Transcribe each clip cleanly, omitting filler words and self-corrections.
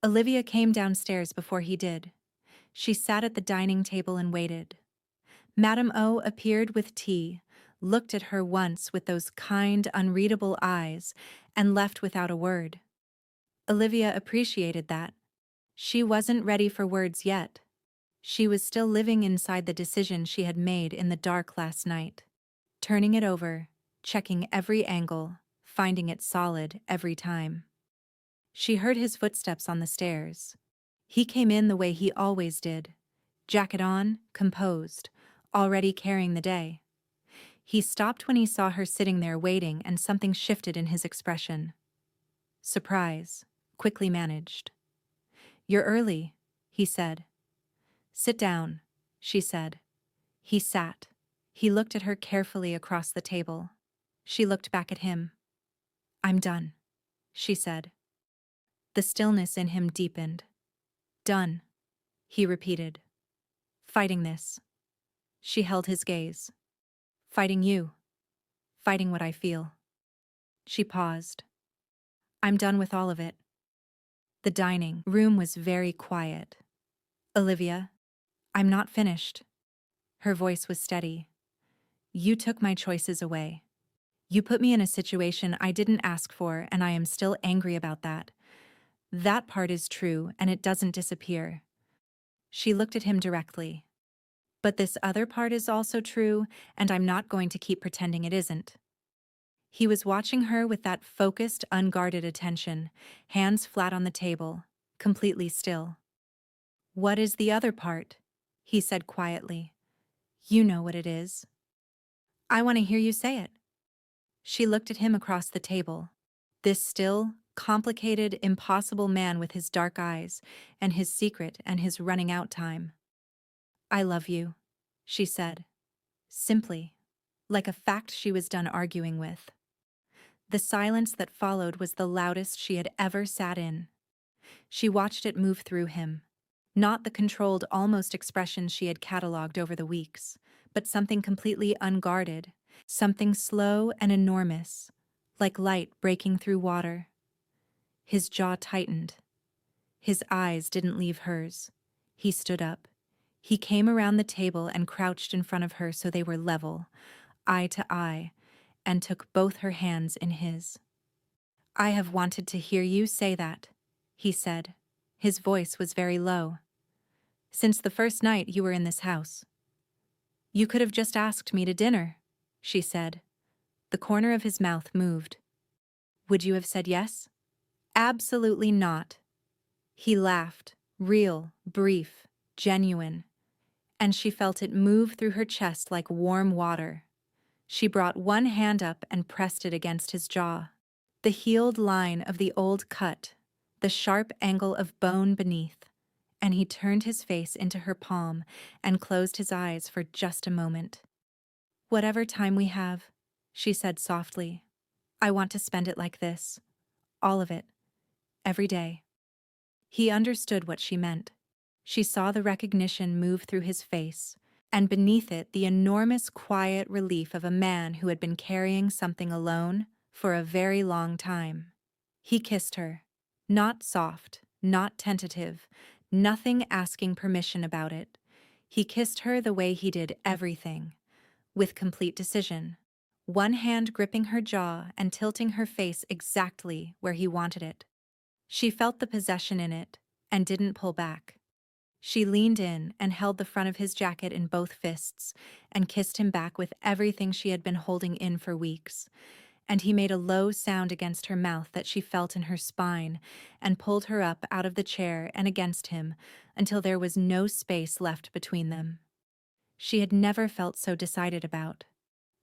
Olivia came downstairs before he did. She sat at the dining table and waited. Madame O appeared with tea, looked at her once with those kind, unreadable eyes, and left without a word. Olivia appreciated that. She wasn't ready for words yet. She was still living inside the decision she had made in the dark last night. Turning it over, checking every angle, finding it solid every time. She heard his footsteps on the stairs. He came in the way he always did. Jacket on, composed, already carrying the day. He stopped when he saw her sitting there waiting, and something shifted in his expression. Surprise, quickly managed. "You're early," he said. "Sit down," she said. He sat. He looked at her carefully across the table. She looked back at him. "I'm done," she said. The stillness in him deepened. "Done," he repeated. "Fighting this." She held his gaze. "Fighting you. Fighting what I feel." She paused. "I'm done with all of it." The dining room was very quiet. "Olivia, I'm not finished." Her voice was steady. "You took my choices away. You put me in a situation I didn't ask for, and I am still angry about that. That part is true, and it doesn't disappear." She looked at him directly. "But this other part is also true, and I'm not going to keep pretending it isn't." He was watching her with that focused, unguarded attention, hands flat on the table, completely still. "What is the other part?" he said quietly. "You know what it is." "I want to hear you say it." She looked at him across the table. This still, complicated, impossible man with his dark eyes, and his secret and his running out time. "I love you," she said. Simply, like a fact she was done arguing with. The silence that followed was the loudest she had ever sat in. She watched it move through him. Not the controlled, almost expression she had catalogued over the weeks, but something completely unguarded, something slow and enormous, like light breaking through water. His jaw tightened. His eyes didn't leave hers. He stood up. He came around the table and crouched in front of her so they were level, eye to eye, and took both her hands in his. "I have wanted to hear you say that," he said. His voice was very low. "Since the first night you were in this house." "You could have just asked me to dinner," she said. The corner of his mouth moved. "Would you have said yes?" "Absolutely not." He laughed, real, brief, genuine, and she felt it move through her chest like warm water. She brought one hand up and pressed it against his jaw. The healed line of the old cut, the sharp angle of bone beneath, and he turned his face into her palm and closed his eyes for just a moment. "Whatever time we have," she said softly, "I want to spend it like this. All of it. Every day." He understood what she meant. She saw the recognition move through his face, and beneath it the enormous quiet relief of a man who had been carrying something alone for a very long time. He kissed her. Not soft, not tentative, nothing asking permission about it. He kissed her the way he did everything, with complete decision, one hand gripping her jaw and tilting her face exactly where he wanted it. She felt the possession in it, and didn't pull back. She leaned in and held the front of his jacket in both fists, and kissed him back with everything she had been holding in for weeks. And he made a low sound against her mouth that she felt in her spine, and pulled her up out of the chair and against him, until there was no space left between them. She had never felt so decided about.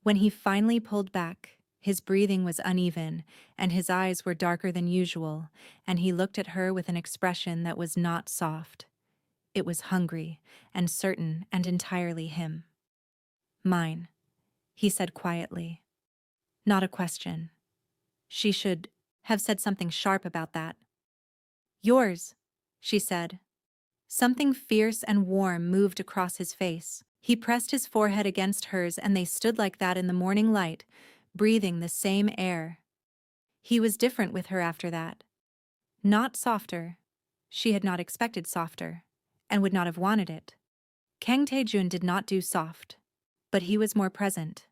When he finally pulled back, his breathing was uneven, and his eyes were darker than usual, and he looked at her with an expression that was not soft. It was hungry, and certain, and entirely him. "Mine," he said quietly. Not a question. She should have said something sharp about that. "Yours," she said. Something fierce and warm moved across his face. He pressed his forehead against hers, and they stood like that in the morning light, breathing the same air. He was different with her after that. Not softer. She had not expected softer, and would not have wanted it. Kang Tae Jun did not do soft, but he was more present,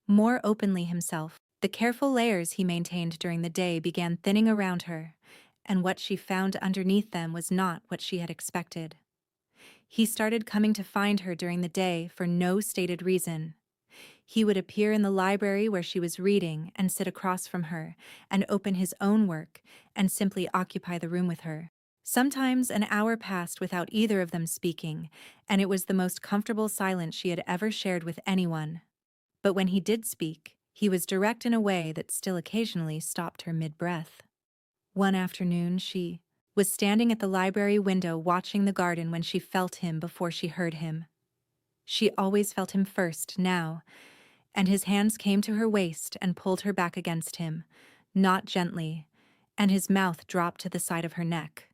more openly himself. The careful layers he maintained during the day began thinning around her, and what she found underneath them was not what she had expected. He started coming to find her during the day for no stated reason. He would appear in the library where she was reading and sit across from her and open his own work and simply occupy the room with her. Sometimes an hour passed without either of them speaking, and it was the most comfortable silence she had ever shared with anyone. But when he did speak, he was direct in a way that still occasionally stopped her mid-breath. One afternoon, she was standing at the library window watching the garden when she felt him before she heard him. She always felt him first now, and his hands came to her waist and pulled her back against him, not gently, and his mouth dropped to the side of her neck.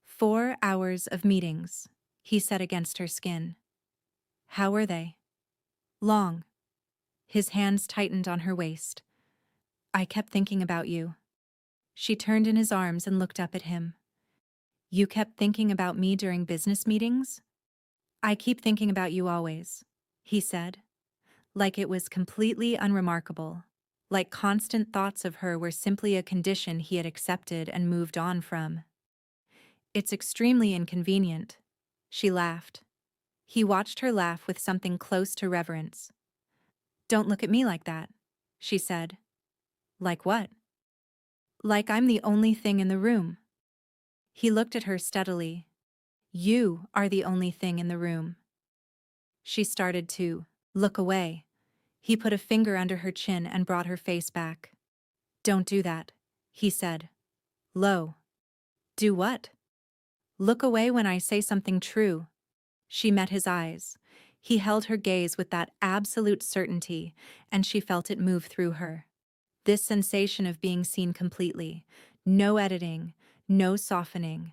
4 hours of meetings, he said against her skin. How were they? Long. His hands tightened on her waist. I kept thinking about you. She turned in his arms and looked up at him. You kept thinking about me during business meetings? I keep thinking about you always, he said, like it was completely unremarkable, like constant thoughts of her were simply a condition he had accepted and moved on from. It's extremely inconvenient, she laughed. He watched her laugh with something close to reverence. Don't look at me like that, she said. Like what? Like I'm the only thing in the room. He looked at her steadily. You are the only thing in the room. She started to look away. He put a finger under her chin and brought her face back. Don't do that, he said. Low. Do what? Look away when I say something true. She met his eyes. He held her gaze with that absolute certainty, and she felt it move through her. This sensation of being seen completely, no editing, no softening,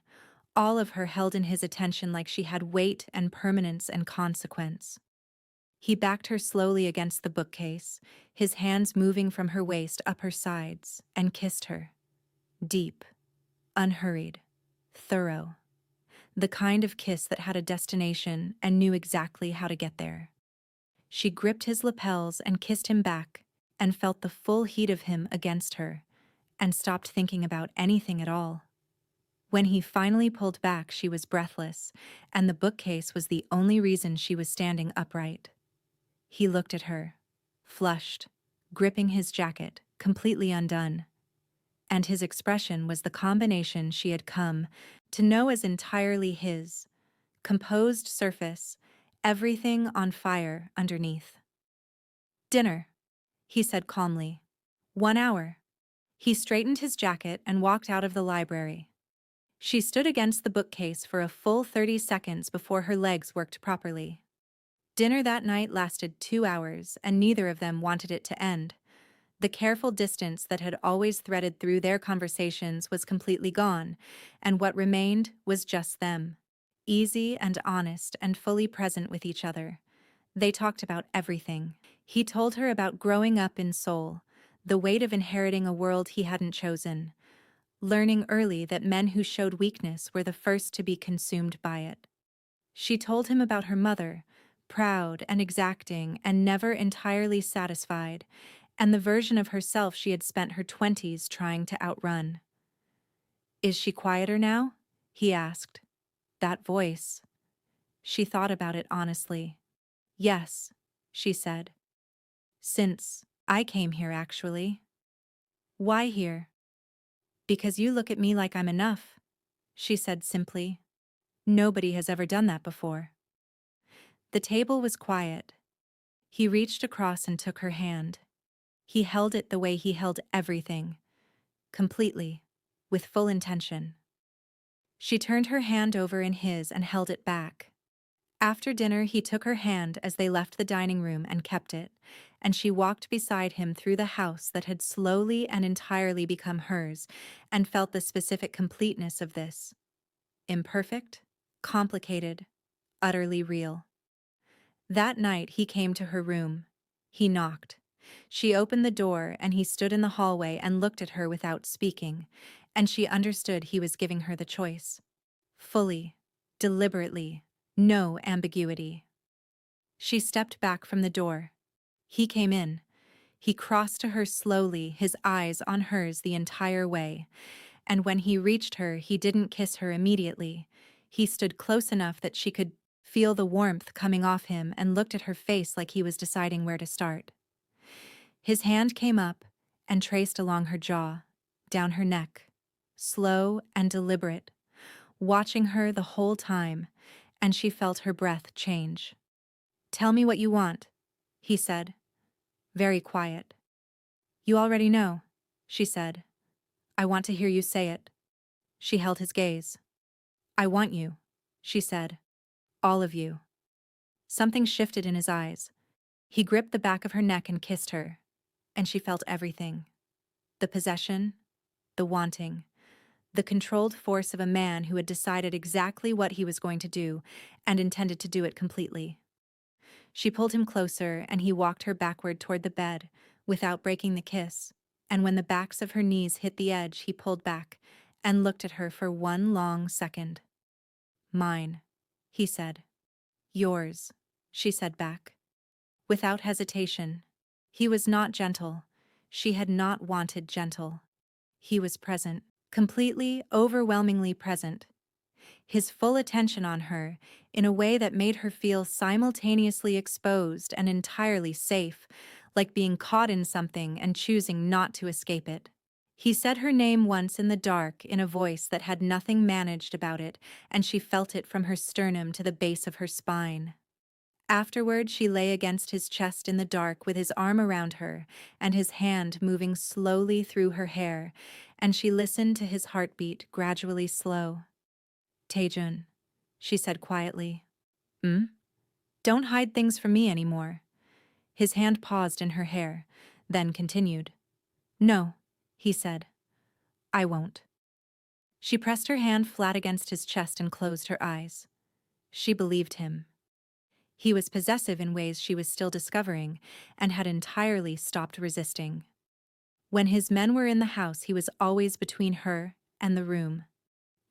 all of her held in his attention like she had weight and permanence and consequence. He backed her slowly against the bookcase, his hands moving from her waist up her sides, and kissed her. Deep, unhurried, thorough. The kind of kiss that had a destination and knew exactly how to get there. She gripped his lapels and kissed him back, and felt the full heat of him against her, and stopped thinking about anything at all. When he finally pulled back, she was breathless, and the bookcase was the only reason she was standing upright. He looked at her, flushed, gripping his jacket, completely undone. And his expression was the combination she had come to know as entirely his, composed surface, everything on fire underneath. Dinner, he said calmly. 1 hour. He straightened his jacket and walked out of the library. She stood against the bookcase for a full 30 seconds before her legs worked properly. Dinner that night lasted 2 hours, and neither of them wanted it to end. The careful distance that had always threaded through their conversations was completely gone, and what remained was just them, easy and honest and fully present with each other. They talked about everything. He told her about growing up in Seoul, the weight of inheriting a world he hadn't chosen, learning early that men who showed weakness were the first to be consumed by it. She told him about her mother, proud and exacting and never entirely satisfied, and the version of herself she had spent her 20s trying to outrun. Is she quieter now? He asked. That voice. She thought about it honestly. Yes, she said. Since I came here, actually. Why here? Because you look at me like I'm enough, she said simply. Nobody has ever done that before. The table was quiet. He reached across and took her hand. He held it the way he held everything, completely, with full intention. She turned her hand over in his and held it back. After dinner, he took her hand as they left the dining room and kept it, and she walked beside him through the house that had slowly and entirely become hers, and felt the specific completeness of this. Imperfect, complicated, utterly real. That night he came to her room. He knocked. She opened the door, and he stood in the hallway and looked at her without speaking, and she understood he was giving her the choice. Fully, deliberately, no ambiguity. She stepped back from the door. He came in. He crossed to her slowly, his eyes on hers the entire way, and when he reached her, he didn't kiss her immediately. He stood close enough that she could feel the warmth coming off him and looked at her face like he was deciding where to start. His hand came up and traced along her jaw, down her neck, slow and deliberate, watching her the whole time, and she felt her breath change. "Tell me what you want," he said, very quiet. "You already know," she said. "I want to hear you say it." She held his gaze. "I want you," she said. "All of you." Something shifted in his eyes. He gripped the back of her neck and kissed her, and she felt everything. The possession, the wanting, the controlled force of a man who had decided exactly what he was going to do and intended to do it completely. She pulled him closer and he walked her backward toward the bed without breaking the kiss, and when the backs of her knees hit the edge, he pulled back and looked at her for one long second. "Mine," he said. "Yours," she said back. Without hesitation. He was not gentle. She had not wanted gentle. He was present, completely, overwhelmingly present. His full attention on her, in a way that made her feel simultaneously exposed and entirely safe, like being caught in something and choosing not to escape it. He said her name once in the dark in a voice that had nothing managed about it, and she felt it from her sternum to the base of her spine. Afterward, she lay against his chest in the dark with his arm around her and his hand moving slowly through her hair, and she listened to his heartbeat gradually slow. "Tae Jun," she said quietly. "Hmm? Don't hide things from me anymore." His hand paused in her hair, then continued. "No," he said. "I won't." She pressed her hand flat against his chest and closed her eyes. She believed him. He was possessive in ways she was still discovering and had entirely stopped resisting. When his men were in the house, he was always between her and the room.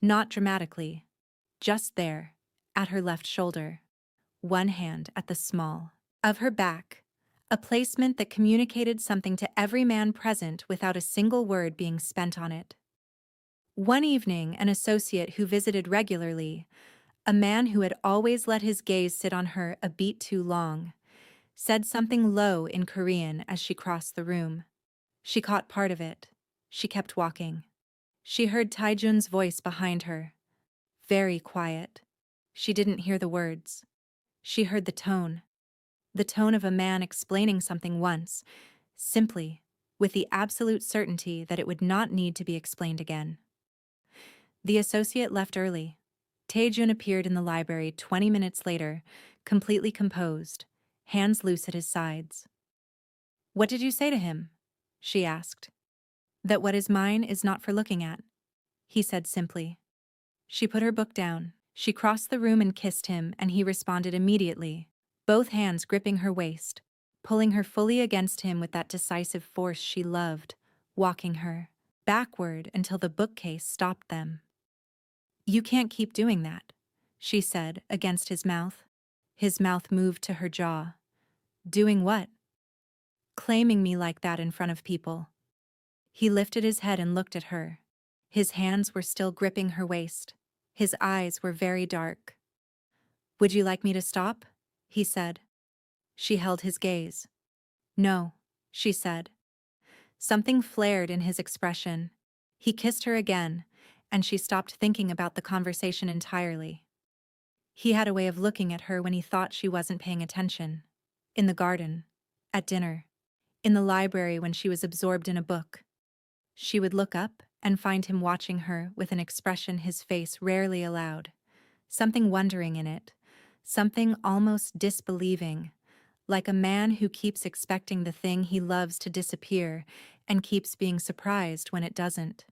Not dramatically, just there, at her left shoulder, one hand at the small of her back, a placement that communicated something to every man present without a single word being spent on it. One evening, an associate who visited regularly, a man who had always let his gaze sit on her a beat too long, said something low in Korean as she crossed the room. She caught part of it. She kept walking. She heard Tae Jun's voice behind her. Very quiet. She didn't hear the words. She heard the tone. The tone of a man explaining something once, simply, with the absolute certainty that it would not need to be explained again. The associate left early. Tae Jun appeared in the library 20 minutes later, completely composed, hands loose at his sides. "What did you say to him?" she asked. "That what is mine is not for looking at," he said simply. She put her book down. She crossed the room and kissed him, and he responded immediately, both hands gripping her waist, pulling her fully against him with that decisive force she loved, walking her backward until the bookcase stopped them. "You can't keep doing that," she said, against his mouth. His mouth moved to her jaw. "Doing what?" "Claiming me like that in front of people." He lifted his head and looked at her. His hands were still gripping her waist. His eyes were very dark. "Would you like me to stop?" he said. She held his gaze. "No," she said. Something flared in his expression. He kissed her again, and she stopped thinking about the conversation entirely. He had a way of looking at her when he thought she wasn't paying attention. In the garden, at dinner, in the library when she was absorbed in a book. She would look up and find him watching her with an expression his face rarely allowed, something wondering in it, something almost disbelieving, like a man who keeps expecting the thing he loves to disappear and keeps being surprised when it doesn't.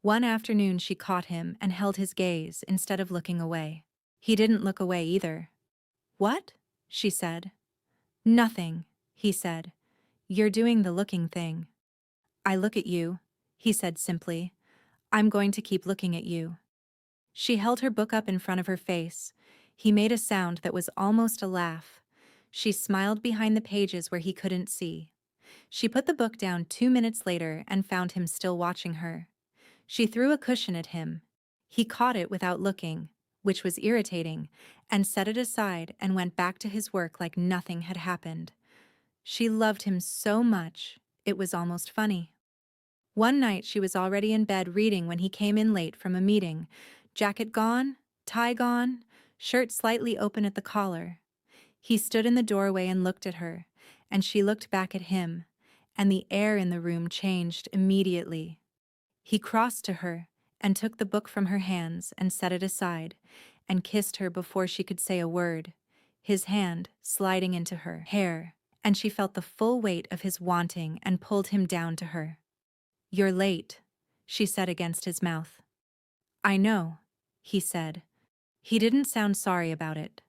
One afternoon she caught him and held his gaze instead of looking away. He didn't look away either. "What?" she said. "Nothing," he said. "You're doing the looking thing." "I look at you," he said simply. "I'm going to keep looking at you." She held her book up in front of her face. He made a sound that was almost a laugh. She smiled behind the pages where he couldn't see. She put the book down 2 minutes later and found him still watching her. She threw a cushion at him. He caught it without looking, which was irritating, and set it aside and went back to his work like nothing had happened. She loved him so much, it was almost funny. One night she was already in bed reading when he came in late from a meeting. Jacket gone, tie gone, shirt slightly open at the collar. He stood in the doorway and looked at her, and she looked back at him, and the air in the room changed immediately. He crossed to her and took the book from her hands and set it aside, and kissed her before she could say a word, his hand sliding into her hair, and she felt the full weight of his wanting and pulled him down to her. "You're late," she said against his mouth. "I know," he said. He didn't sound sorry about it.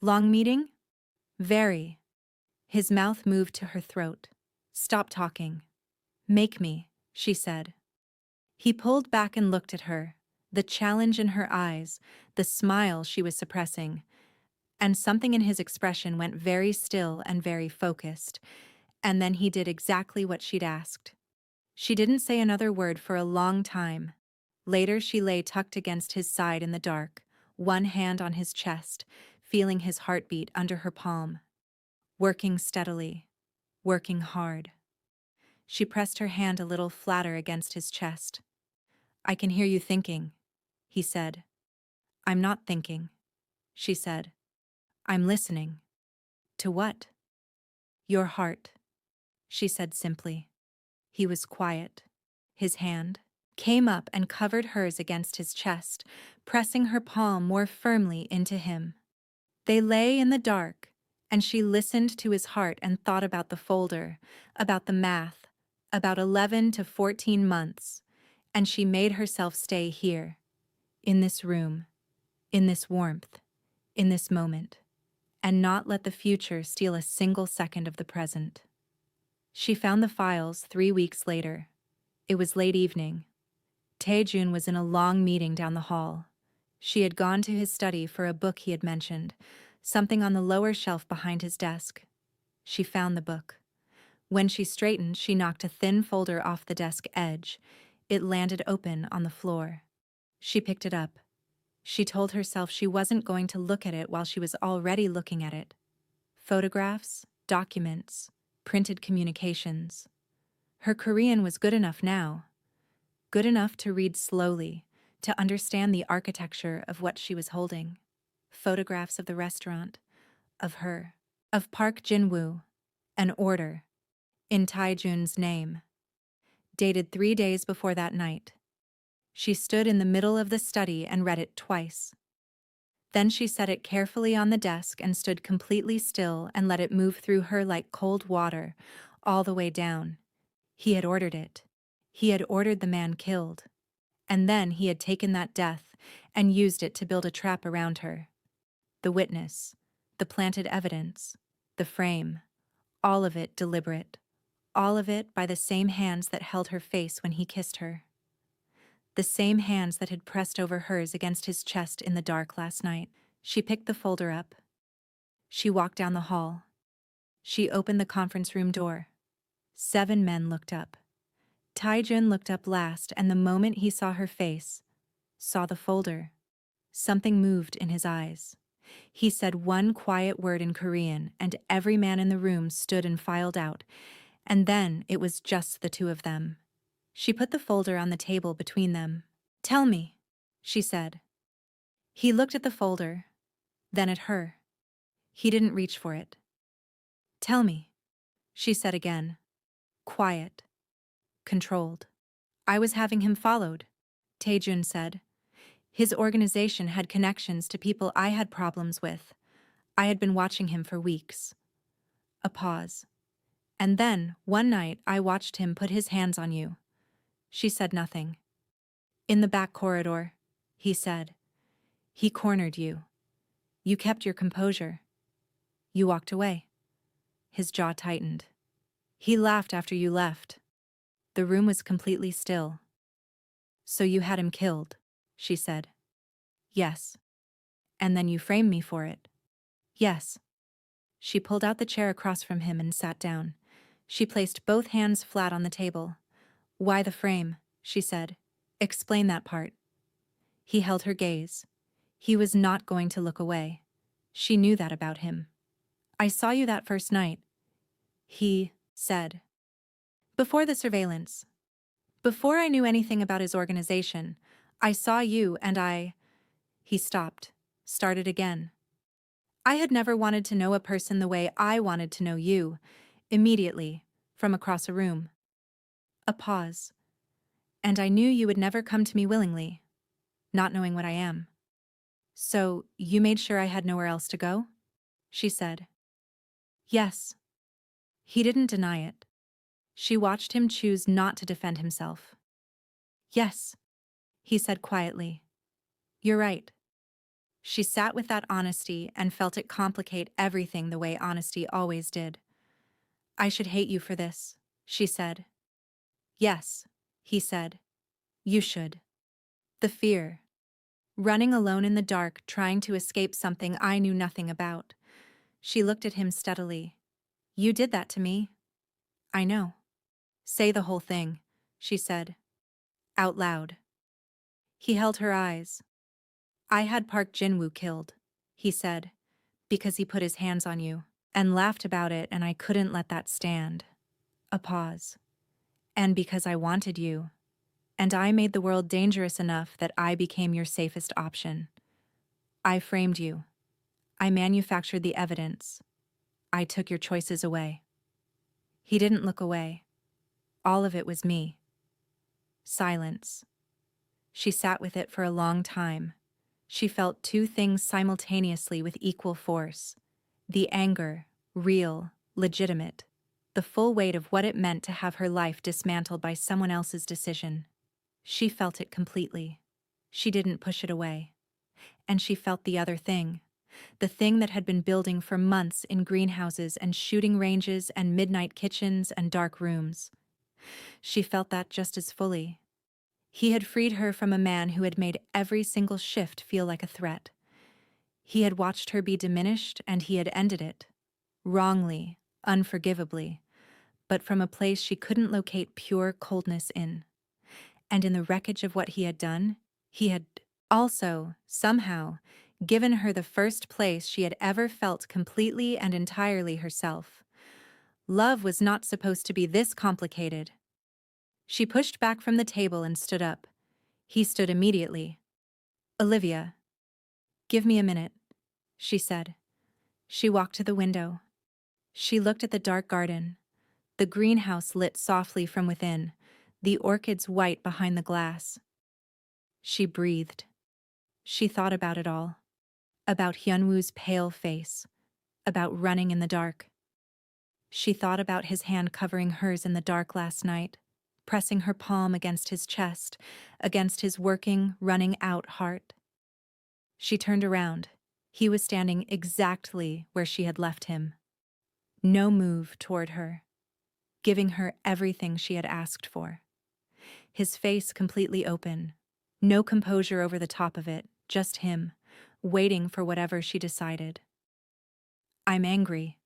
"Long meeting?" "Very." His mouth moved to her throat. "Stop talking." "Make me," she said. He pulled back and looked at her, the challenge in her eyes, the smile she was suppressing, and something in his expression went very still and very focused, and then he did exactly what she'd asked. She didn't say another word for a long time. Later she lay tucked against his side in the dark, one hand on his chest, feeling his heartbeat under her palm. Working steadily, working hard. She pressed her hand a little flatter against his chest. "I can hear you thinking," he said. "I'm not thinking," she said. "I'm listening." "To what?" "Your heart," she said simply. He was quiet. His hand came up and covered hers against his chest, pressing her palm more firmly into him. They lay in the dark, and she listened to his heart and thought about the folder, about the math, about 11 to 14 months, and she made herself stay here, in this room, in this warmth, in this moment, and not let the future steal a single second of the present. She found the files 3 weeks later. It was late evening. Tae Jun was in a long meeting down the hall. She had gone to his study for a book he had mentioned, something on the lower shelf behind his desk. She found the book. When she straightened, she knocked a thin folder off the desk edge. It landed open on the floor. She picked it up. She told herself she wasn't going to look at it while she was already looking at it. Photographs, documents, printed communications. Her Korean was good enough now. Good enough to read slowly, to understand the architecture of what she was holding. Photographs of the restaurant, of her, of Park Jin-woo, an order, in Tae Jun's name, dated 3 days before that night. She stood in the middle of the study and read it twice. Then she set it carefully on the desk and stood completely still and let it move through her like cold water, all the way down. He had ordered it. He had ordered the man killed. And then he had taken that death and used it to build a trap around her. The witness, the planted evidence, the frame, all of it deliberate, all of it by the same hands that held her face when he kissed her. The same hands that had pressed over hers against his chest in the dark last night. She picked the folder up. She walked down the hall. She opened the conference room door. 7 men looked up. Tae Jun looked up last, and the moment he saw her face, saw the folder, something moved in his eyes. He said one quiet word in Korean, and every man in the room stood and filed out, and then it was just the two of them. She put the folder on the table between them. "Tell me," she said. He looked at the folder, then at her. He didn't reach for it. "Tell me," she said again. Quiet. Controlled. "I was having him followed," Tae Jun said. "His organization had connections to people I had problems with. I had been watching him for weeks." A pause. "And then, one night, I watched him put his hands on you." She said nothing. "In the back corridor," he said. "He cornered you. You kept your composure. You walked away." His jaw tightened. "He laughed after you left." The room was completely still. "So you had him killed," she said. Yes. And then you framed me for it. Yes. She pulled out the chair across from him and sat down. She placed both hands flat on the table. Why the frame? She said. Explain that part. He held her gaze. He was not going to look away. She knew that about him. I saw you that first night, he said. Before the surveillance. Before I knew anything about his organization, I saw you and He stopped, started again. I had never wanted to know a person the way I wanted to know you, immediately, from across a room. A pause. And I knew you would never come to me willingly, not knowing what I am. So, you made sure I had nowhere else to go? She said. Yes. He didn't deny it. She watched him choose not to defend himself. Yes, he said quietly. You're right. She sat with that honesty and felt it complicate everything the way honesty always did. I should hate you for this, she said. Yes, he said. You should. The fear. Running alone in the dark, trying to escape something I knew nothing about. She looked at him steadily. You did that to me. I know. Say the whole thing, she said. Out loud. He held her eyes. I had Park Jin-woo killed, he said, because he put his hands on you, and laughed about it, and I couldn't let that stand. A pause. And because I wanted you, and I made the world dangerous enough that I became your safest option. I framed you. I manufactured the evidence. I took your choices away. He didn't look away. All of it was me. Silence. She sat with it for a long time. She felt two things simultaneously with equal force. The anger, real, legitimate. The full weight of what it meant to have her life dismantled by someone else's decision. She felt it completely. She didn't push it away. And she felt the other thing. The thing that had been building for months in greenhouses and shooting ranges and midnight kitchens and dark rooms. She felt that just as fully. He had freed her from a man who had made every single shift feel like a threat. He had watched her be diminished, and he had ended it. Wrongly, unforgivably, but from a place she couldn't locate pure coldness in. And in the wreckage of what he had done, he had also, somehow, given her the first place she had ever felt completely and entirely herself. Love was not supposed to be this complicated. She pushed back from the table and stood up. He stood immediately. Olivia. Give me a minute, she said. She walked to the window. She looked at the dark garden, the greenhouse lit softly from within, the orchids white behind the glass. She breathed. She thought about it all. About Hyunwoo's pale face. About running in the dark. She thought about his hand covering hers in the dark last night, pressing her palm against his chest, against his working, running out heart. She turned around. He was standing exactly where she had left him. No move toward her, giving her everything she had asked for. His face completely open, no composure over the top of it, just him, waiting for whatever she decided. I'm angry,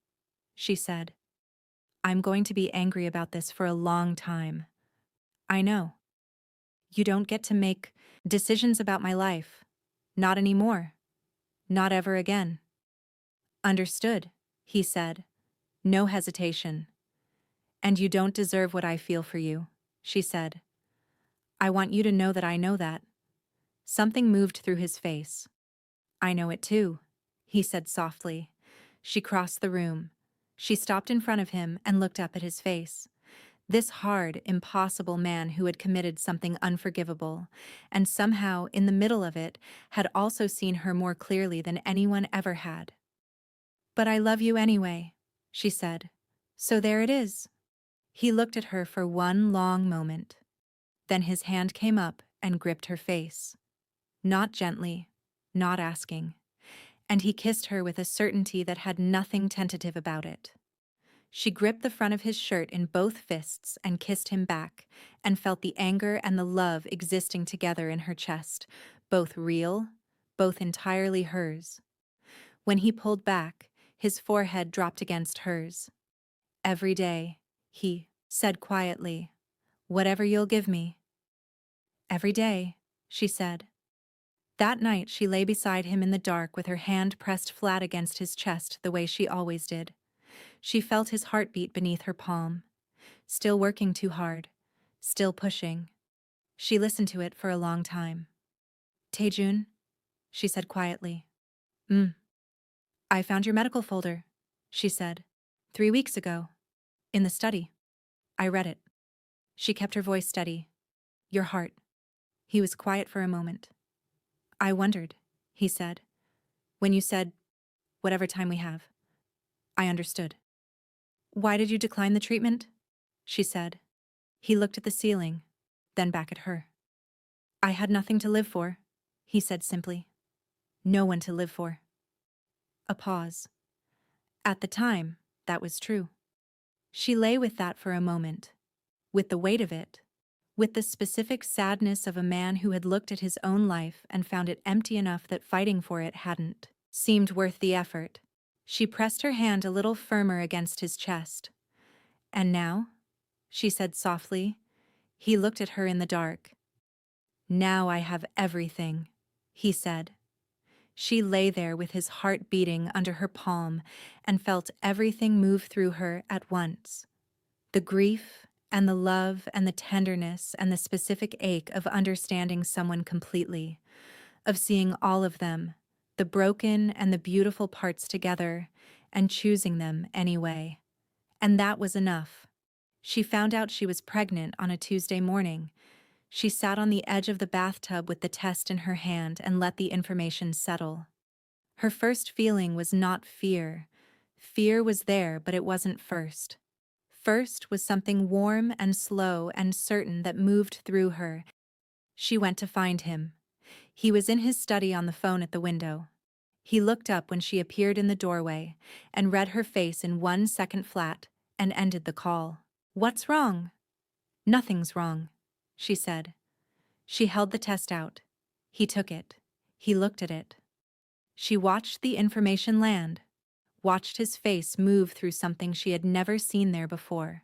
she said. I'm going to be angry about this for a long time. I know. You don't get to make decisions about my life. Not anymore. Not ever again. Understood, he said. No hesitation. And you don't deserve what I feel for you, she said. I want you to know that I know that. Something moved through his face. I know it too, he said softly. She crossed the room. She stopped in front of him and looked up at his face. This hard, impossible man who had committed something unforgivable, and somehow, in the middle of it, had also seen her more clearly than anyone ever had. But I love you anyway, she said. So there it is. He looked at her for one long moment. Then his hand came up and gripped her face. Not gently, not asking. And he kissed her with a certainty that had nothing tentative about it. She gripped the front of his shirt in both fists and kissed him back, and felt the anger and the love existing together in her chest, both real, both entirely hers. When he pulled back, his forehead dropped against hers. "Every day," he said quietly. "Whatever you'll give me." "Every day," she said. That night she lay beside him in the dark with her hand pressed flat against his chest the way she always did. She felt his heartbeat beneath her palm. Still working too hard. Still pushing. She listened to it for a long time. "Tae Jun," she said quietly. "I found your medical folder," she said. "3 weeks ago. In the study. I read it." She kept her voice steady. "Your heart." He was quiet for a moment. "I wondered," he said. "When you said, 'whatever time we have.' I understood." "Why did you decline the treatment?" she said. He looked at the ceiling, then back at her. "I had nothing to live for," he said simply. "No one to live for." A pause. At the time, that was true. She lay with that for a moment, with the weight of it, with the specific sadness of a man who had looked at his own life and found it empty enough that fighting for it hadn't seemed worth the effort. She pressed her hand a little firmer against his chest. "And now?" she said softly. He looked at her in the dark. "Now I have everything," he said. She lay there with his heart beating under her palm and felt everything move through her at once. The grief and the love and the tenderness and the specific ache of understanding someone completely, of seeing all of them, the broken and the beautiful parts together, and choosing them anyway. And that was enough. She found out she was pregnant on a Tuesday morning. She sat on the edge of the bathtub with the test in her hand and let the information settle. Her first feeling was not fear. Fear was there, but it wasn't first. First was something warm and slow and certain that moved through her. She went to find him. He was in his study on the phone at the window. He looked up when she appeared in the doorway and read her face in 1 second flat and ended the call. "What's wrong?" "Nothing's wrong," she said. She held the test out. He took it. He looked at it. She watched the information land, watched his face move through something she had never seen there before,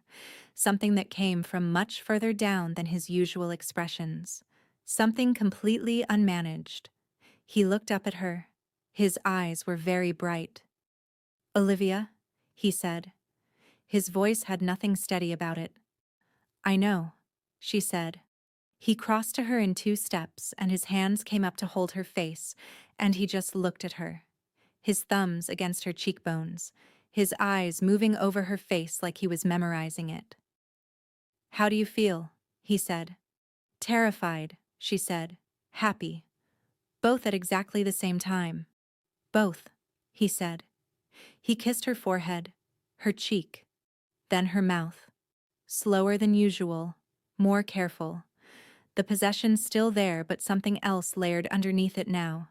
something that came from much further down than his usual expressions, something completely unmanaged. He looked up at her. His eyes were very bright. "Olivia," he said. His voice had nothing steady about it. "I know," she said. He crossed to her in 2 steps, and his hands came up to hold her face, and he just looked at her. His thumbs against her cheekbones, his eyes moving over her face like he was memorizing it. "How do you feel?" he said. "Terrified," she said. "Happy." Both at exactly the same time. "Both," he said. He kissed her forehead, her cheek, then her mouth. Slower than usual, more careful. The possession still there, but something else layered underneath it now.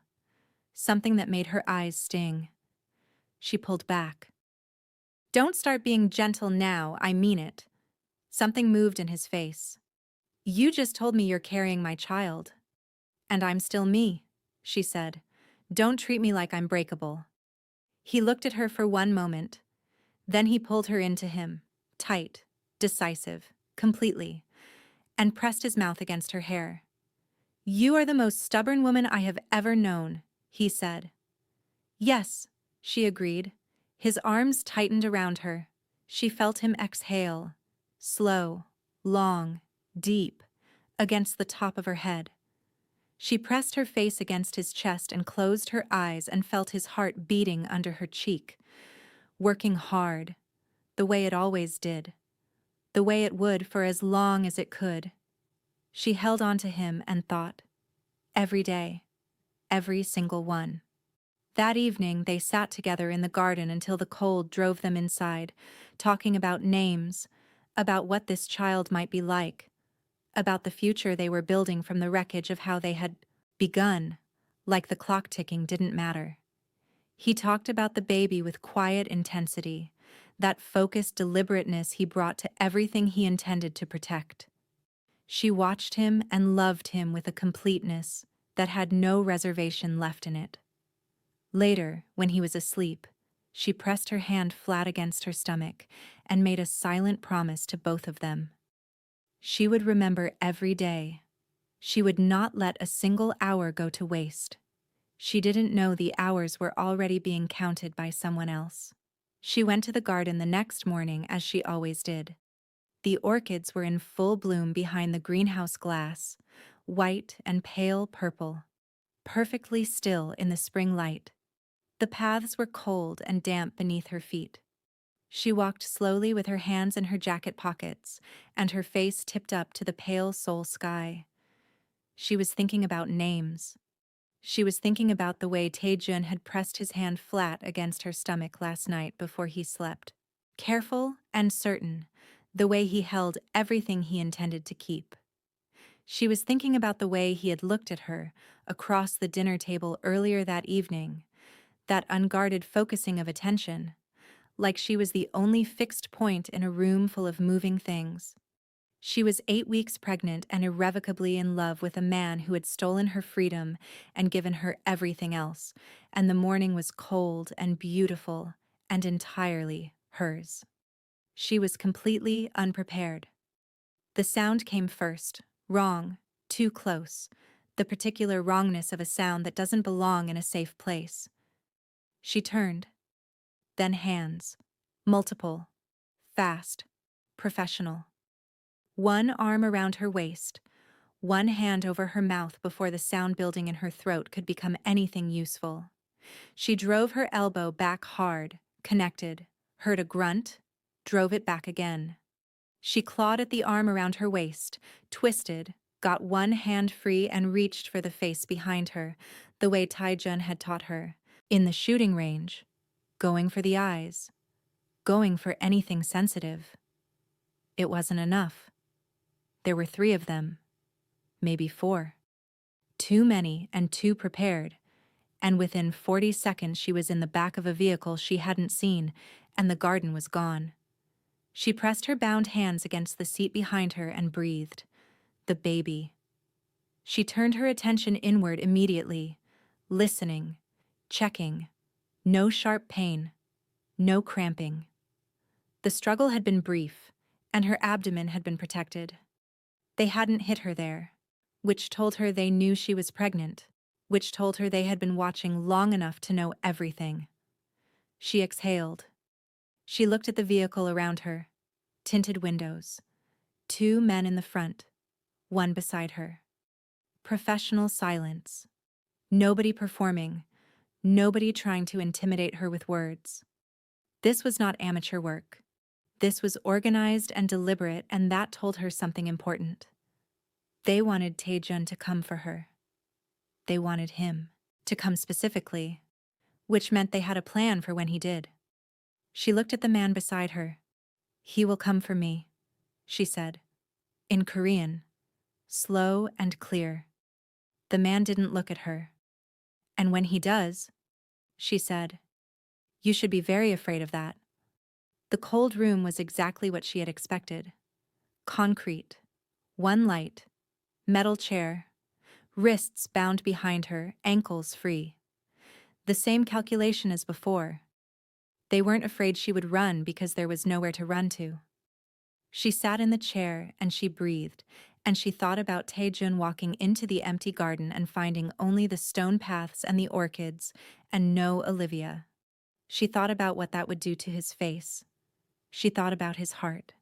Something that made her eyes sting. She pulled back. "Don't start being gentle now, I mean it." Something moved in his face. "You just told me you're carrying my child." "And I'm still me," she said. "Don't treat me like I'm breakable." He looked at her for one moment. Then he pulled her into him, tight, decisive, completely, and pressed his mouth against her hair. "You are the most stubborn woman I have ever known," he said. "Yes," she agreed. His arms tightened around her. She felt him exhale, slow, long, deep, against the top of her head. She pressed her face against his chest and closed her eyes and felt his heart beating under her cheek, working hard, the way it always did, the way it would for as long as it could. She held on to him and thought, every day, every single one. That evening they sat together in the garden until the cold drove them inside, talking about names, about what this child might be like, about the future they were building from the wreckage of how they had begun, like the clock ticking didn't matter. He talked about the baby with quiet intensity, that focused deliberateness he brought to everything he intended to protect. She watched him and loved him with a completeness, that had no reservation left in it. Later, when he was asleep, she pressed her hand flat against her stomach and made a silent promise to both of them. She would remember every day. She would not let a single hour go to waste. She didn't know the hours were already being counted by someone else. She went to the garden the next morning as she always did. The orchids were in full bloom behind the greenhouse glass, white and pale purple, perfectly still in the spring light. The paths were cold and damp beneath her feet. She walked slowly with her hands in her jacket pockets and her face tipped up to the pale Seoul sky. She was thinking about names. She was thinking about the way Tae Jun had pressed his hand flat against her stomach last night before he slept. Careful and certain, the way he held everything he intended to keep. She was thinking about the way he had looked at her across the dinner table earlier that evening, that unguarded focusing of attention, like she was the only fixed point in a room full of moving things. She was 8 weeks pregnant and irrevocably in love with a man who had stolen her freedom and given her everything else, and the morning was cold and beautiful and entirely hers. She was completely unprepared. The sound came first, wrong, too close, the particular wrongness of a sound that doesn't belong in a safe place. She turned. Then hands. Multiple. Fast. Professional. One arm around her waist, one hand over her mouth before the sound building in her throat could become anything useful. She drove her elbow back hard, connected, heard a grunt, drove it back again. She clawed at the arm around her waist, twisted, got one hand free and reached for the face behind her, the way Tae Jun had taught her. In the shooting range, going for the eyes, going for anything sensitive. It wasn't enough. There were 3 of them, maybe 4. Too many and too prepared, and within 40 seconds she was in the back of a vehicle she hadn't seen, and the garden was gone. She pressed her bound hands against the seat behind her and breathed. The baby. She turned her attention inward immediately, listening, checking. No sharp pain, no cramping. The struggle had been brief, and her abdomen had been protected. They hadn't hit her there, which told her they knew she was pregnant, which told her they had been watching long enough to know everything. She exhaled. She looked at the vehicle around her. Tinted windows. 2 men in the front, one beside her. Professional silence. Nobody performing, nobody trying to intimidate her with words. This was not amateur work. This was organized and deliberate, and that told her something important. They wanted Tae Jun to come for her. They wanted him to come specifically, which meant they had a plan for when he did. She looked at the man beside her. "He will come for me," she said, in Korean, slow and clear. The man didn't look at her. "And when he does," she said, "you should be very afraid of that." The cold room was exactly what she had expected. Concrete, one light, metal chair, wrists bound behind her, ankles free. The same calculation as before. They weren't afraid she would run because there was nowhere to run to. She sat in the chair and she breathed, and she thought about Tae Jun walking into the empty garden and finding only the stone paths and the orchids, and no Olivia. She thought about what that would do to his face. She thought about his heart.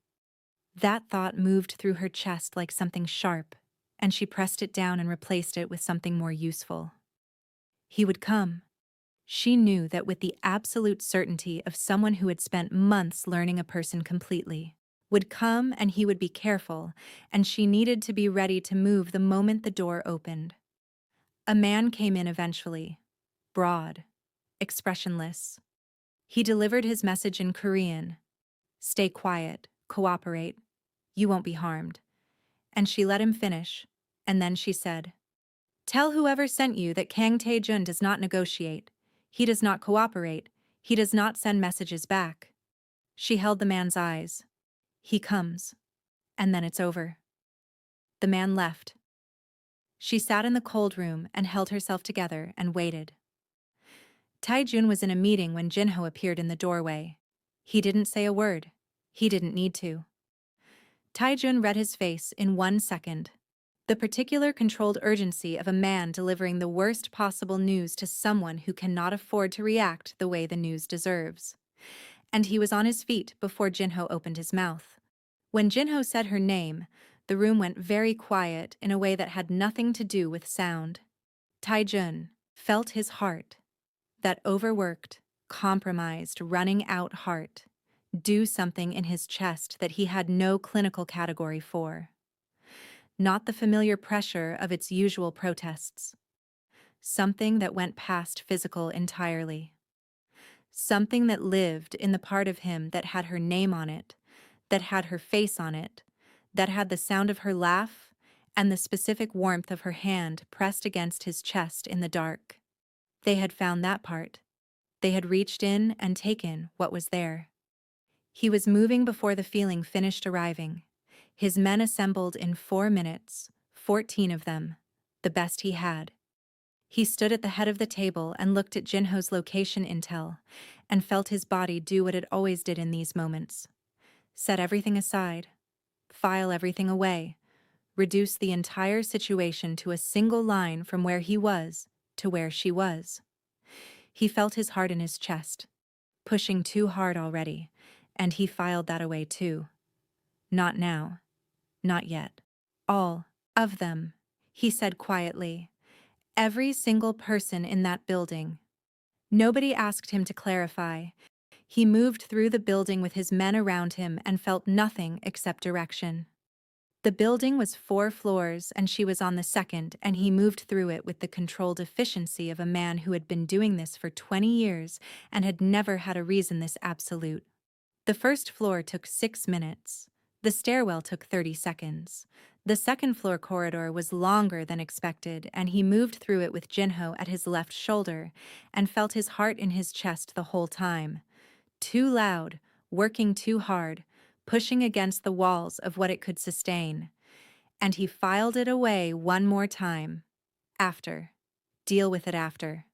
That thought moved through her chest like something sharp, and she pressed it down and replaced it with something more useful. He would come. She knew that with the absolute certainty of someone who had spent months learning a person completely, would come and he would be careful, and she needed to be ready to move the moment the door opened. A man came in eventually, broad, expressionless. He delivered his message in Korean. "Stay quiet, cooperate, you won't be harmed." And she let him finish, and then she said, "Tell whoever sent you that Kang Tae Jun does not negotiate. He does not cooperate. He does not send messages back." She held the man's eyes. "He comes. And then it's over." The man left. She sat in the cold room and held herself together and waited. Tae Jun was in a meeting when Jinho appeared in the doorway. He didn't say a word. He didn't need to. Tae Jun read his face in 1 second. The particular controlled urgency of a man delivering the worst possible news to someone who cannot afford to react the way the news deserves. And he was on his feet before Jinho opened his mouth. When Jinho said her name, the room went very quiet in a way that had nothing to do with sound. Tae Jun felt his heart, that overworked, compromised, running out heart, do something in his chest that he had no clinical category for. Not the familiar pressure of its usual protests. Something that went past physical entirely. Something that lived in the part of him that had her name on it, that had her face on it, that had the sound of her laugh and the specific warmth of her hand pressed against his chest in the dark. They had found that part. They had reached in and taken what was there. He was moving before the feeling finished arriving. His men assembled in 4 minutes, 14 of them, the best he had. He stood at the head of the table and looked at Jinho's location intel, and felt his body do what it always did in these moments. Set everything aside, file everything away, reduce the entire situation to a single line from where he was to where she was. He felt his heart in his chest, pushing too hard already, and he filed that away too. Not now. Not yet. All of them, he said quietly. Every single person in that building. Nobody asked him to clarify. He moved through the building with his men around him and felt nothing except direction. The building was 4 floors and she was on the second, and he moved through it with the controlled efficiency of a man who had been doing this for 20 years and had never had a reason this absolute. The first floor took 6 minutes. The stairwell took 30 seconds. The second floor corridor was longer than expected, and he moved through it with Jinho at his left shoulder and felt his heart in his chest the whole time. Too loud, working too hard, pushing against the walls of what it could sustain. And he filed it away one more time. After. Deal with it after.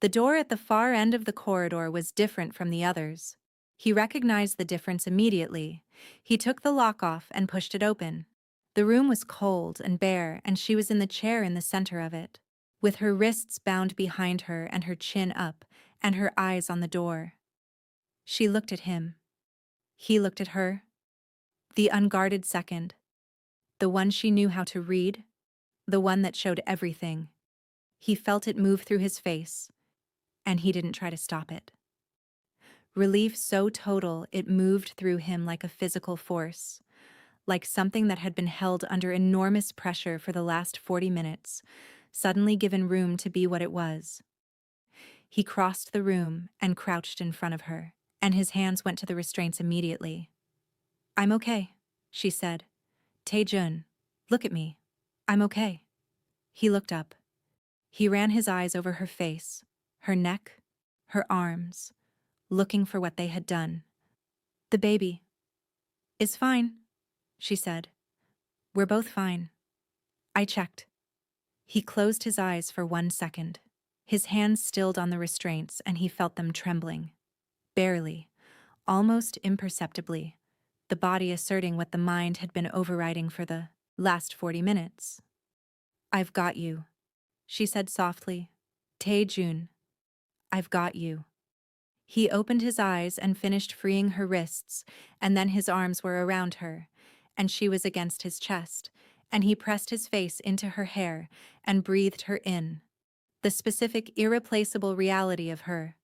The door at the far end of the corridor was different from the others. He recognized the difference immediately. He took the lock off and pushed it open. The room was cold and bare, and she was in the chair in the center of it, with her wrists bound behind her and her chin up, and her eyes on the door. She looked at him. He looked at her. The unguarded second. The one she knew how to read. The one that showed everything. He felt it move through his face, and he didn't try to stop it. Relief so total it moved through him like a physical force, like something that had been held under enormous pressure for the last 40 minutes, suddenly given room to be what it was. He crossed the room and crouched in front of her, and his hands went to the restraints immediately. "I'm okay," she said. "Tae Jun, look at me. I'm okay." He looked up. He ran his eyes over her face, her neck, her arms, looking for what they had done. "The baby is fine," she said. "We're both fine. I checked." He closed his eyes for 1 second. His hands stilled on the restraints and he felt them trembling. Barely, almost imperceptibly, the body asserting what the mind had been overriding for the last 40 minutes. "I've got you," she said softly. "Tae Jun, I've got you." He opened his eyes and finished freeing her wrists, and then his arms were around her, and she was against his chest, and he pressed his face into her hair and breathed her in. The specific, irreplaceable reality of her,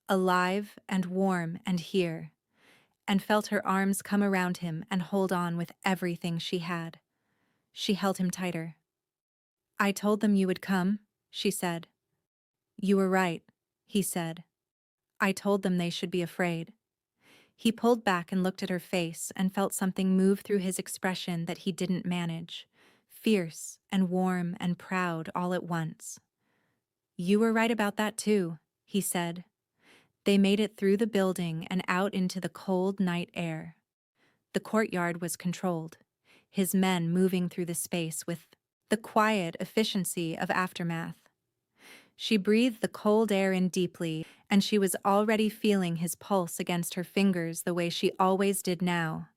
alive and warm and here, and felt her arms come around him and hold on with everything she had. She held him tighter. "I told them you would come," she said. "You were right," he said. "I told them they should be afraid." He pulled back and looked at her face and felt something move through his expression that he didn't manage, fierce and warm and proud all at once. "You were right about that too," he said. They made it through the building and out into the cold night air. The courtyard was controlled, his men moving through the space with the quiet efficiency of aftermath. She breathed the cold air in deeply, and she was already feeling his pulse against her fingers the way she always did now,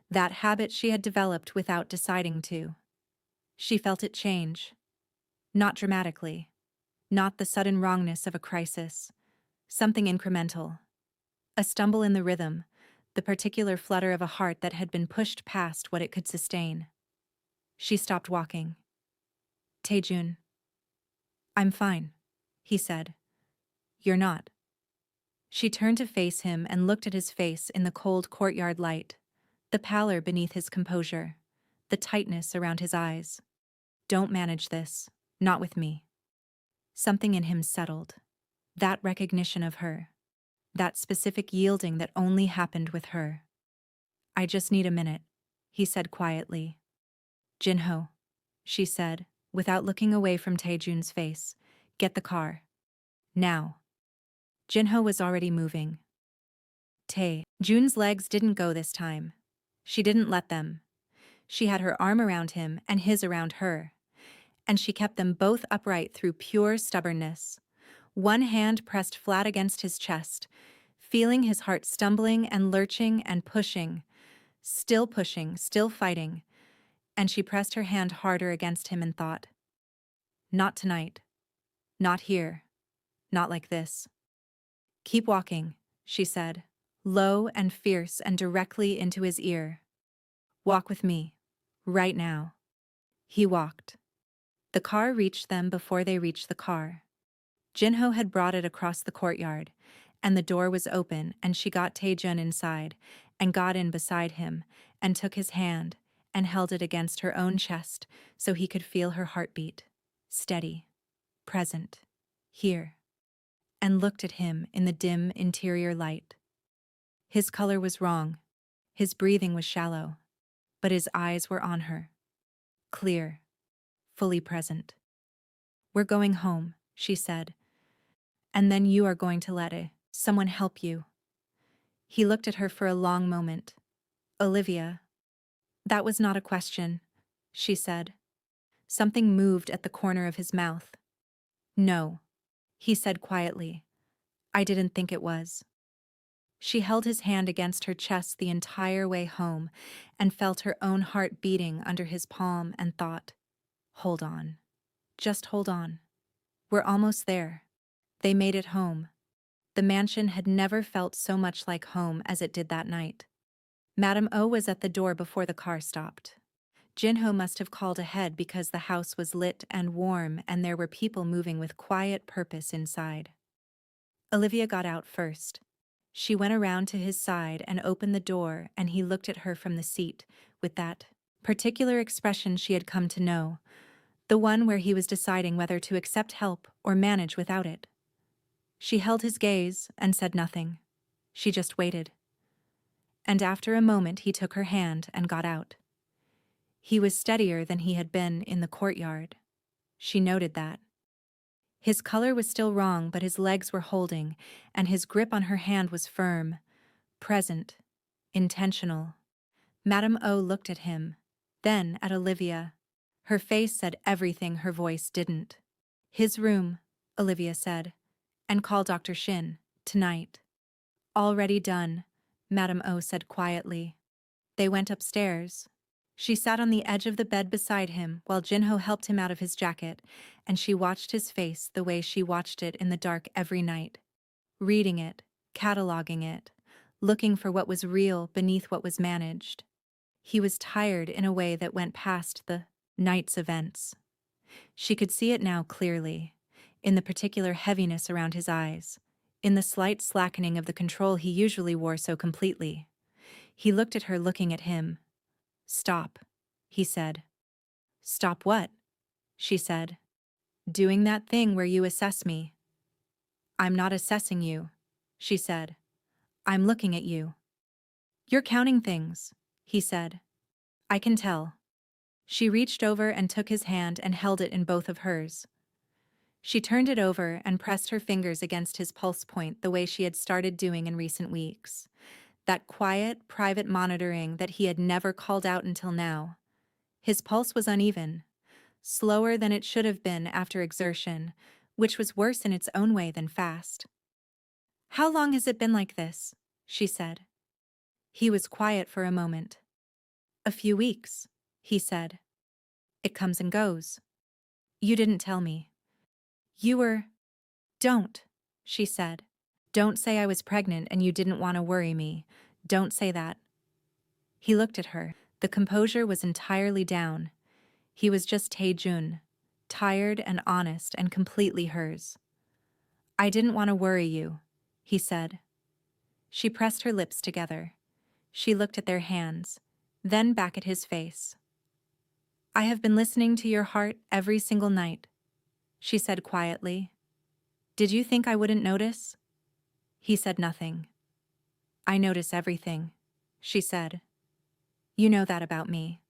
that habit she had developed without deciding to. She felt it change. Not dramatically. Not the sudden wrongness of a crisis. Something incremental. A stumble in the rhythm, the particular flutter of a heart that had been pushed past what it could sustain. She stopped walking. Tae Jun. I'm fine, he said. You're not. She turned to face him and looked at his face in the cold courtyard light, the pallor beneath his composure, the tightness around his eyes. Don't manage this, not with me. Something in him settled. That recognition of her. That specific yielding that only happened with her. I just need a minute, he said quietly. Jinho, she said, without looking away from Tae Jun's face. Get the car. Now. Jinho was already moving. Tae Jun's legs didn't go this time. She didn't let them. She had her arm around him and his around her. And she kept them both upright through pure stubbornness. One hand pressed flat against his chest, feeling his heart stumbling and lurching and pushing, still fighting, and she pressed her hand harder against him and thought, not tonight. Not here. Not like this. Keep walking, she said, low and fierce and directly into his ear. Walk with me. Right now. He walked. The car reached them before they reached the car. Jinho had brought it across the courtyard, and the door was open, and she got Tae Jun inside, and got in beside him, and took his hand, and held it against her own chest so he could feel her heartbeat. Steady. Present. Here. And looked at him in the dim interior light. His color was wrong. His breathing was shallow. But his eyes were on her. Clear. Fully present. We're going home, she said. And then you are going to let someone help you. He looked at her for a long moment. Olivia. That was not a question, she said. Something moved at the corner of his mouth. No, he said quietly. I didn't think it was. She held his hand against her chest the entire way home and felt her own heart beating under his palm and thought, hold on. Just hold on. We're almost there. They made it home. The mansion had never felt so much like home as it did that night. Madame O was at the door before the car stopped. Jinho must have called ahead because the house was lit and warm and there were people moving with quiet purpose inside. Olivia got out first. She went around to his side and opened the door, and he looked at her from the seat with that particular expression she had come to know, the one where he was deciding whether to accept help or manage without it. She held his gaze and said nothing. She just waited. And after a moment he took her hand and got out. He was steadier than he had been in the courtyard. She noted that. His color was still wrong, but his legs were holding, and his grip on her hand was firm, present, intentional. Madame O looked at him, then at Olivia. Her face said everything her voice didn't. His room, Olivia said, and call Dr. Shin, tonight. Already done, Madame O said quietly. They went upstairs. She sat on the edge of the bed beside him while Jinho helped him out of his jacket, and she watched his face the way she watched it in the dark every night. Reading it, cataloging it, looking for what was real beneath what was managed. He was tired in a way that went past the night's events. She could see it now clearly, in the particular heaviness around his eyes, in the slight slackening of the control he usually wore so completely. He looked at her looking at him. Stop, he said. Stop what? She said. Doing that thing where you assess me. I'm not assessing you, she said. I'm looking at you. You're counting things, he said. I can tell. She reached over and took his hand and held it in both of hers. She turned it over and pressed her fingers against his pulse point the way she had started doing in recent weeks. That quiet, private monitoring that he had never called out until now. His pulse was uneven, slower than it should have been after exertion, which was worse in its own way than fast. "How long has it been like this?" she said. He was quiet for a moment. "A few weeks," he said. "It comes and goes." "You didn't tell me." "You were—" "Don't," she said. "Don't say I was pregnant and you didn't want to worry me. Don't say that." He looked at her. The composure was entirely down. He was just Tae Jun, tired and honest and completely hers. "I didn't want to worry you," he said. She pressed her lips together. She looked at their hands, then back at his face. "I have been listening to your heart every single night," she said quietly. "Did you think I wouldn't notice?" He said nothing. "I notice everything," she said. "You know that about me."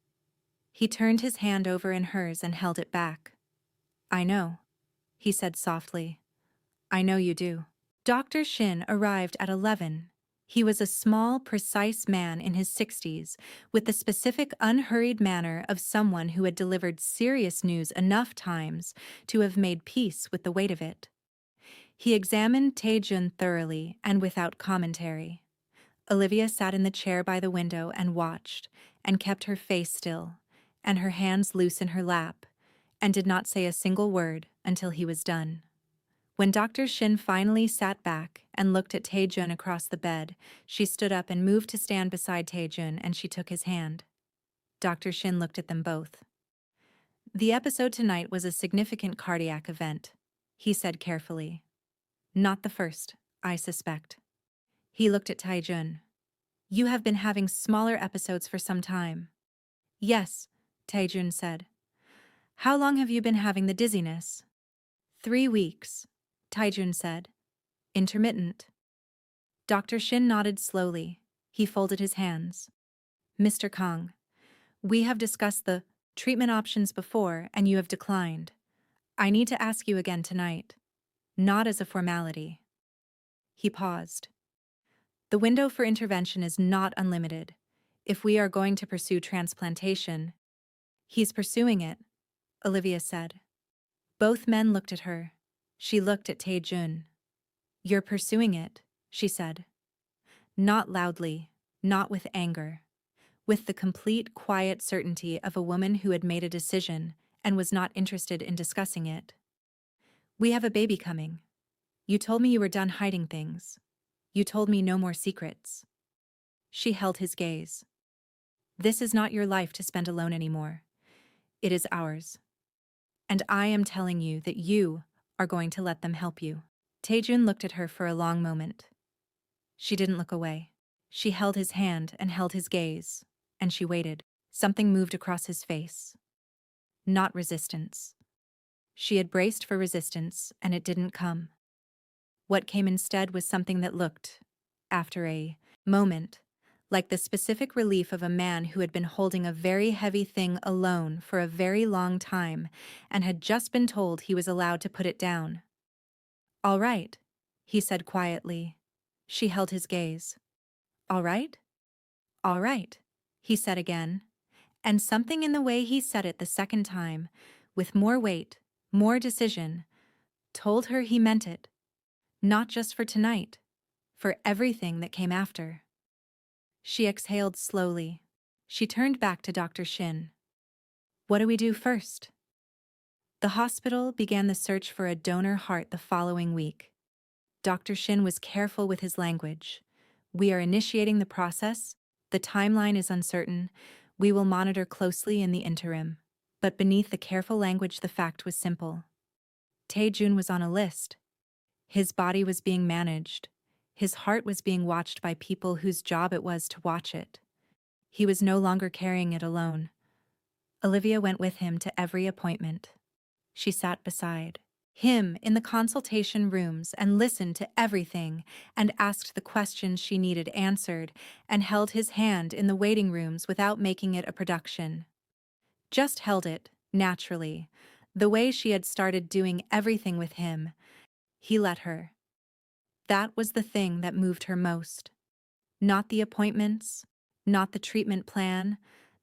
He turned his hand over in hers and held it back. "I know," he said softly. "I know you do." Dr. Shin arrived at 11. He was a small, precise man in his 60s, with the specific, unhurried manner of someone who had delivered serious news enough times to have made peace with the weight of it. He examined Tae Jun thoroughly and without commentary. Olivia sat in the chair by the window and watched, and kept her face still, and her hands loose in her lap, and did not say a single word until he was done. When Dr. Shin finally sat back and looked at Tae Jun across the bed, she stood up and moved to stand beside Tae Jun, and she took his hand. Dr. Shin looked at them both. "The episode tonight was a significant cardiac event," he said carefully. "Not the first, I suspect." He looked at Tae Jun. "You have been having smaller episodes for some time." "Yes," Tae Jun said. "How long have you been having the dizziness?" 3 weeks, Tae Jun said. "Intermittent." Dr. Shin nodded slowly. He folded his hands. "Mr. Kang, we have discussed the treatment options before and you have declined. I need to ask you again tonight. Not as a formality." He paused. "The window for intervention is not unlimited. If we are going to pursue transplantation—" "He's pursuing it," Olivia said. Both men looked at her. She looked at Tae Jun. "You're pursuing it," she said. Not loudly, not with anger. With the complete, quiet certainty of a woman who had made a decision and was not interested in discussing it. "We have a baby coming. You told me you were done hiding things. You told me no more secrets." She held his gaze. "This is not your life to spend alone anymore. It is ours. And I am telling you that you are going to let them help you." Tae Jun looked at her for a long moment. She didn't look away. She held his hand and held his gaze, and she waited. Something moved across his face. Not resistance. She had braced for resistance, and it didn't come. What came instead was something that looked, after a moment, like the specific relief of a man who had been holding a very heavy thing alone for a very long time and had just been told he was allowed to put it down. "All right," he said quietly. She held his gaze. "All right? All right," he said again, and something in the way he said it the second time, with more weight, more decision, told her he meant it. Not just for tonight, for everything that came after. She exhaled slowly. She turned back to Dr. Shin. "What do we do first?" The hospital began the search for a donor heart the following week. Dr. Shin was careful with his language. "We are initiating the process. The timeline is uncertain. We will monitor closely in the interim." But beneath the careful language, the fact was simple. Tae Jun was on a list. His body was being managed. His heart was being watched by people whose job it was to watch it. He was no longer carrying it alone. Olivia went with him to every appointment. She sat beside him in the consultation rooms and listened to everything and asked the questions she needed answered and held his hand in the waiting rooms without making it a production. Just held it, naturally, the way she had started doing everything with him. He let her. That was the thing that moved her most. Not the appointments, not the treatment plan,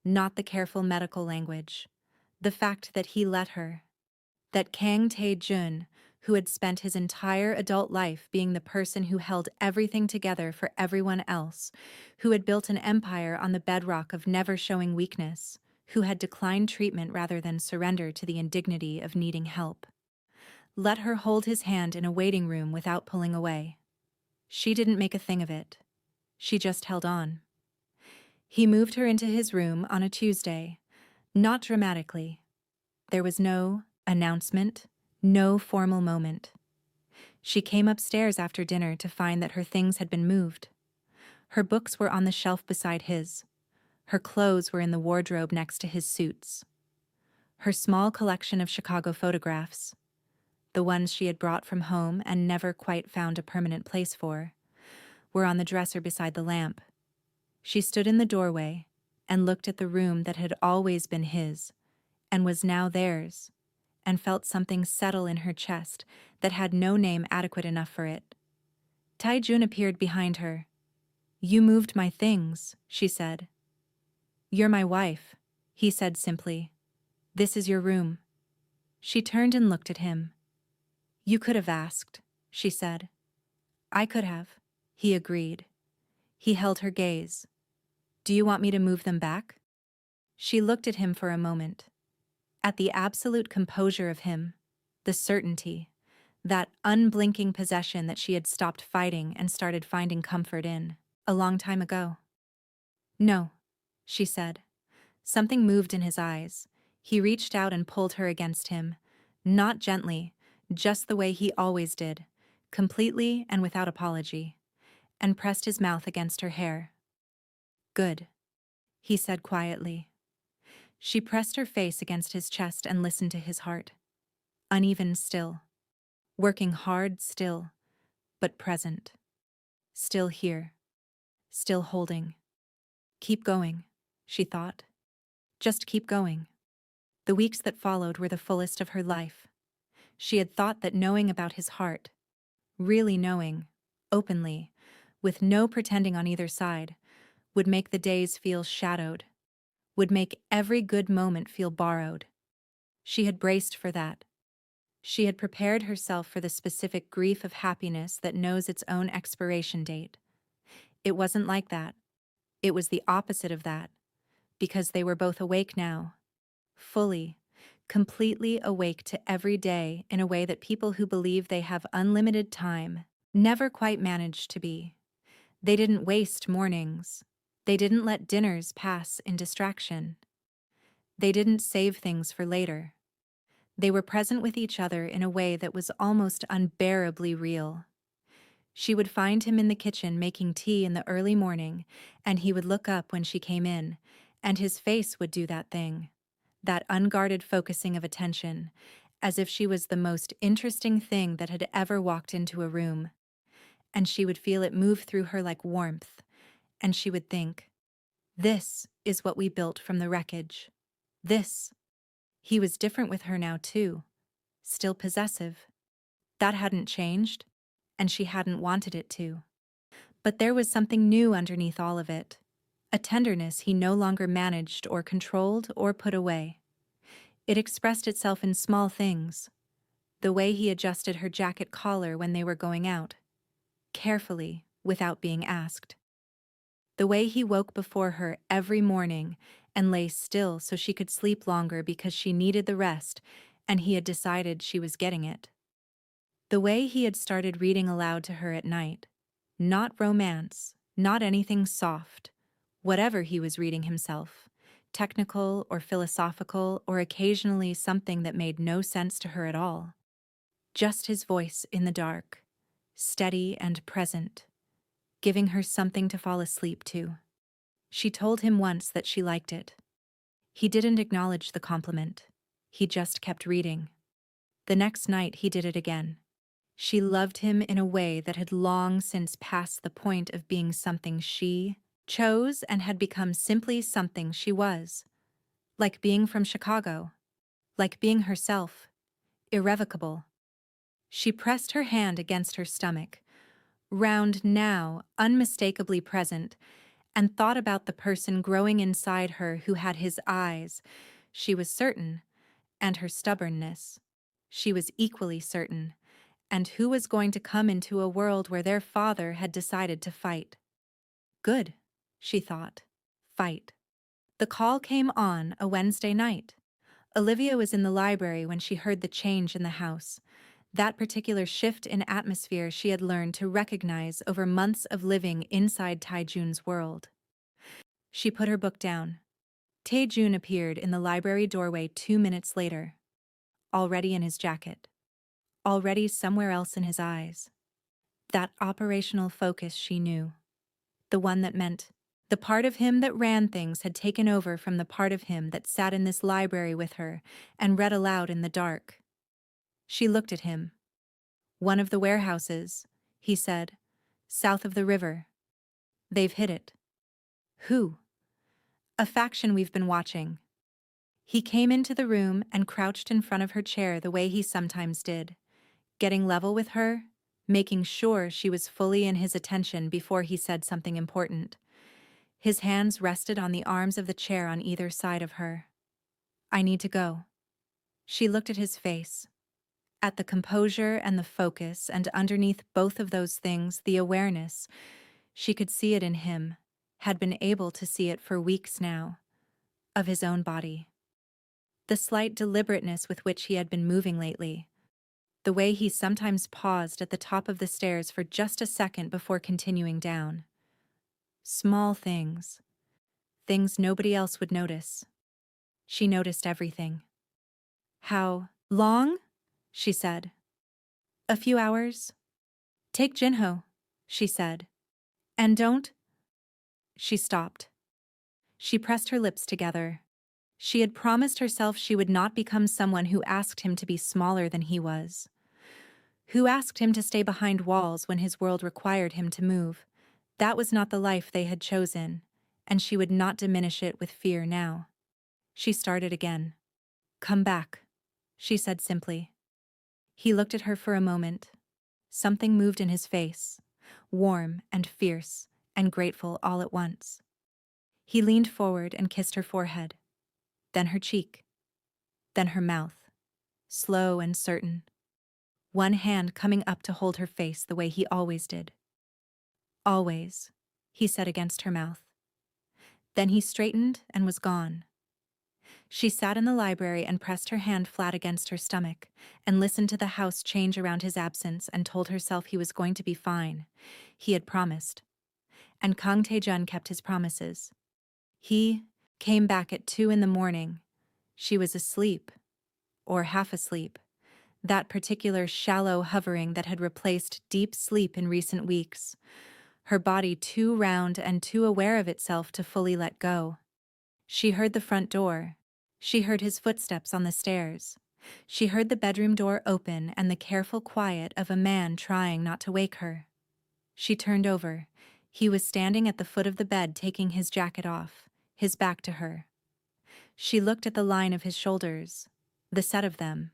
not the careful medical language. The fact that he let her. That Kang Tae Jun, who had spent his entire adult life being the person who held everything together for everyone else, who had built an empire on the bedrock of never showing weakness, who had declined treatment rather than surrender to the indignity of needing help. Let her hold his hand in a waiting room without pulling away. She didn't make a thing of it. She just held on. He moved her into his room on a Tuesday, not dramatically. There was no announcement, no formal moment. She came upstairs after dinner to find that her things had been moved. Her books were on the shelf beside his. Her clothes were in the wardrobe next to his suits. Her small collection of Chicago photographs, the ones she had brought from home and never quite found a permanent place for, were on the dresser beside the lamp. She stood in the doorway and looked at the room that had always been his and was now theirs, and felt something settle in her chest that had no name adequate enough for it. Tae Jun appeared behind her. "You moved my things," she said. "You're my wife," he said simply. "This is your room." She turned and looked at him. "You could have asked," she said. "I could have," he agreed. He held her gaze. "Do you want me to move them back?" She looked at him for a moment. At the absolute composure of him, the certainty, that unblinking possession that she had stopped fighting and started finding comfort in, a long time ago. "No," she said. Something moved in his eyes. He reached out and pulled her against him, not gently, just the way he always did, completely and without apology, and pressed his mouth against her hair. "Good," he said quietly. She pressed her face against his chest and listened to his heart. Uneven still. Working hard still, but present. Still here. Still holding. Keep going, she thought. Just keep going. The weeks that followed were the fullest of her life. She had thought that knowing about his heart, really knowing, openly, with no pretending on either side, would make the days feel shadowed, would make every good moment feel borrowed. She had braced for that. She had prepared herself for the specific grief of happiness that knows its own expiration date. It wasn't like that. It was the opposite of that, because they were both awake now, fully, completely awake to every day in a way that people who believe they have unlimited time never quite managed to be. They didn't waste mornings. They didn't let dinners pass in distraction. They didn't save things for later. They were present with each other in a way that was almost unbearably real. She would find him in the kitchen making tea in the early morning, and he would look up when she came in, and his face would do that thing, that unguarded focusing of attention, as if she was the most interesting thing that had ever walked into a room. And she would feel it move through her like warmth, and she would think, "This is what we built from the wreckage. This." He was different with her now, too. Still possessive. That hadn't changed, and she hadn't wanted it to. But there was something new underneath all of it. A tenderness he no longer managed or controlled or put away. It expressed itself in small things. The way he adjusted her jacket collar when they were going out. Carefully, without being asked. The way he woke before her every morning and lay still so she could sleep longer because she needed the rest, and he had decided she was getting it. The way he had started reading aloud to her at night. Not romance, not anything soft. Whatever he was reading himself. Technical or philosophical or occasionally something that made no sense to her at all. Just his voice in the dark. Steady and present. Giving her something to fall asleep to. She told him once that she liked it. He didn't acknowledge the compliment. He just kept reading. The next night he did it again. She loved him in a way that had long since passed the point of being something she chose and had become simply something she was. Like being from Chicago. Like being herself. Irrevocable. She pressed her hand against her stomach, round now, unmistakably present, and thought about the person growing inside her who had his eyes, she was certain, And her stubbornness. She was equally certain. And who was going to come into a world where their father had decided to fight? Good, she thought. Fight. The call came on a Wednesday night. Olivia was in the library when she heard the change in the house. That particular shift in atmosphere she had learned to recognize over months of living inside Tae Jun's world. She put her book down. Tae Jun appeared in the library doorway 2 minutes later. Already in his jacket. Already somewhere else in his eyes. That operational focus she knew. The one that meant the part of him that ran things had taken over from the part of him that sat in this library with her and read aloud in the dark. She looked at him. One of the warehouses, he said, south of the river. They've hit it. Who? A faction we've been watching. He came into the room and crouched in front of her chair the way he sometimes did, getting level with her, making sure she was fully in his attention before he said something important. His hands rested on the arms of the chair on either side of her. I need to go. She looked at his face. At the composure and the focus, and underneath both of those things, the awareness. She could see it in him, had been able to see it for weeks now, of his own body. The slight deliberateness with which he had been moving lately. The way he sometimes paused at the top of the stairs for just a second before continuing down. Small things. Things nobody else would notice. She noticed everything. How long? She said. A few hours. Take Jinho, she said. And don't. She stopped. She pressed her lips together. She had promised herself she would not become someone who asked him to be smaller than he was. Who asked him to stay behind walls when his world required him to move. That was not the life they had chosen, and she would not diminish it with fear now. She started again. Come back, she said simply. He looked at her for a moment. Something moved in his face, warm and fierce and grateful all at once. He leaned forward and kissed her forehead, then her cheek, then her mouth, slow and certain, one hand coming up to hold her face the way he always did. Always, he said against her mouth. Then he straightened and was gone. She sat in the library and pressed her hand flat against her stomach and listened to the house change around his absence and told herself he was going to be fine. He had promised. And Kang Tae Jun kept his promises. He came back at 2 a.m. She was asleep, or half asleep. That particular shallow hovering that had replaced deep sleep in recent weeks. Her body too round and too aware of itself to fully let go. She heard the front door. She heard his footsteps on the stairs. She heard the bedroom door open and the careful quiet of a man trying not to wake her. She turned over. He was standing at the foot of the bed taking his jacket off, his back to her. She looked at the line of his shoulders, the set of them,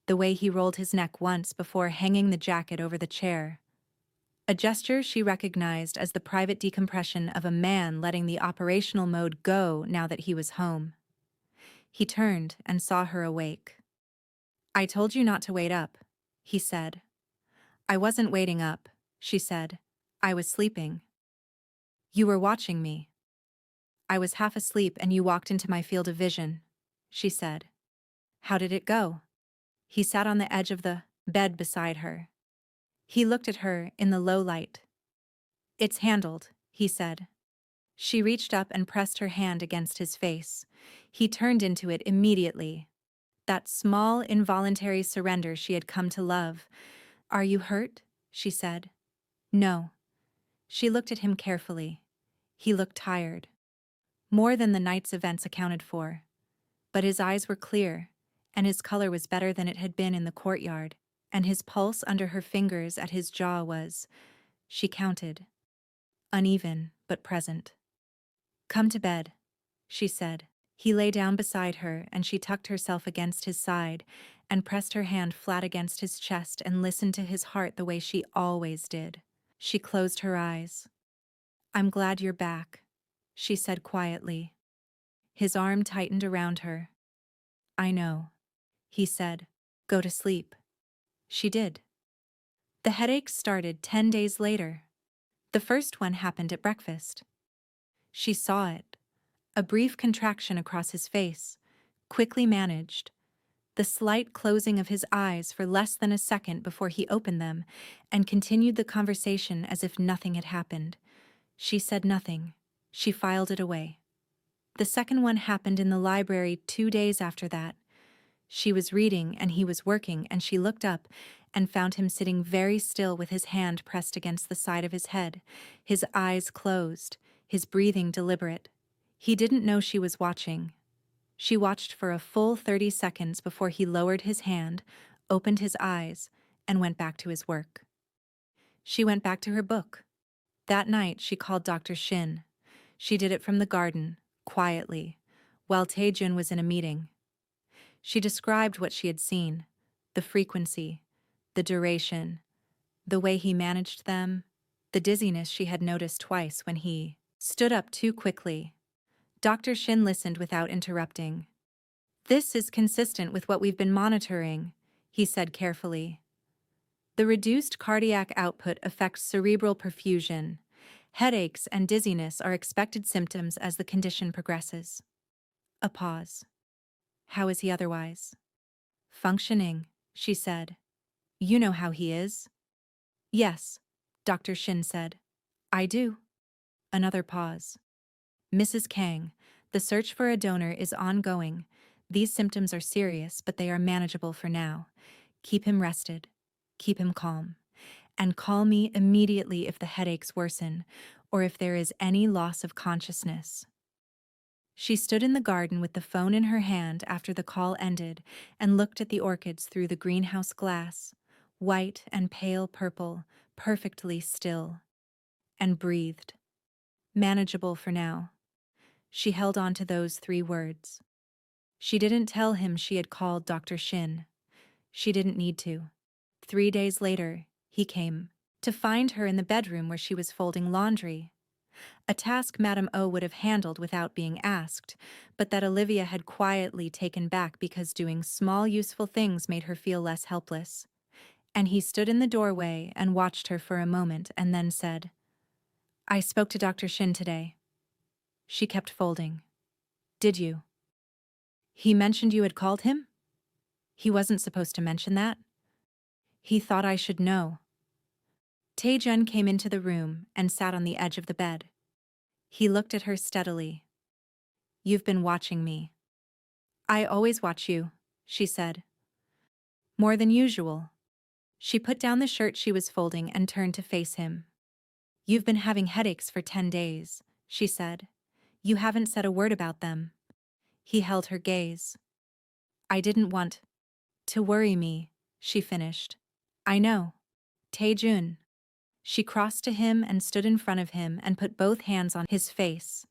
the way he rolled his neck once before hanging the jacket over the chair. A gesture she recognized as the private decompression of a man letting the operational mode go now that he was home. He turned and saw her awake. I told you not to wait up, he said. I wasn't waiting up, she said. I was sleeping. You were watching me. I was half asleep and you walked into my field of vision, she said. How did it go? He sat on the edge of the bed beside her. He looked at her in the low light. It's handled, he said. She reached up and pressed her hand against his face. He turned into it immediately. That small, involuntary surrender she had come to love. Are you hurt? She said. No. She looked at him carefully. He looked tired. More than the night's events accounted for. But his eyes were clear, and his color was better than it had been in the courtyard, and his pulse under her fingers at his jaw was, she counted, uneven but present. Come to bed, she said. He lay down beside her and she tucked herself against his side and pressed her hand flat against his chest and listened to his heart the way she always did. She closed her eyes. I'm glad you're back, she said quietly. His arm tightened around her. I know. he said. Go to sleep. She did. The headaches started 10 days later. The first one happened at breakfast. She saw it. A brief contraction across his face, quickly managed. The slight closing of his eyes for less than a second before he opened them, and continued the conversation as if nothing had happened. She said nothing. She filed it away. The second one happened in the library 2 days after that. She was reading and he was working, and she looked up and found him sitting very still with his hand pressed against the side of his head, his eyes closed, his breathing deliberate. He didn't know she was watching. She watched for a full 30 seconds before he lowered his hand, opened his eyes, and went back to his work. She went back to her book. That night she called Dr. Shin. She did it from the garden, quietly, while Tae Jun was in a meeting. She described what she had seen, the frequency, the duration, the way he managed them, the dizziness she had noticed twice when he stood up too quickly. Dr. Shin listened without interrupting. This is consistent with what we've been monitoring, he said carefully. The reduced cardiac output affects cerebral perfusion. Headaches and dizziness are expected symptoms as the condition progresses. A pause. How is he otherwise? Functioning, she said. You know how he is. Yes, Dr. Shin said. I do. Another pause. Mrs. Kang, the search for a donor is ongoing. These symptoms are serious, but they are manageable for now. Keep him rested. Keep him calm. And call me immediately if the headaches worsen, or if there is any loss of consciousness. She stood in the garden with the phone in her hand after the call ended and looked at the orchids through the greenhouse glass, white and pale purple, perfectly still, and breathed. Manageable for now. She held on to those 3 words. She didn't tell him she had called Dr. Shin. She didn't need to. 3 days later, he came to find her in the bedroom where she was folding laundry. A task Madame O would have handled without being asked, but that Olivia had quietly taken back because doing small useful things made her feel less helpless. And he stood in the doorway and watched her for a moment and then said, I spoke to Dr. Shin today. She kept folding. Did you? He mentioned you had called him? He wasn't supposed to mention that. He thought I should know. Tae Jun came into the room and sat on the edge of the bed. He looked at her steadily. You've been watching me. I always watch you, she said. More than usual. She put down the shirt she was folding and turned to face him. You've been having headaches for 10 days, she said. You haven't said a word about them. He held her gaze. I didn't want to worry me, she finished. I know. Tae Jun. She crossed to him and stood in front of him and put both hands on his face,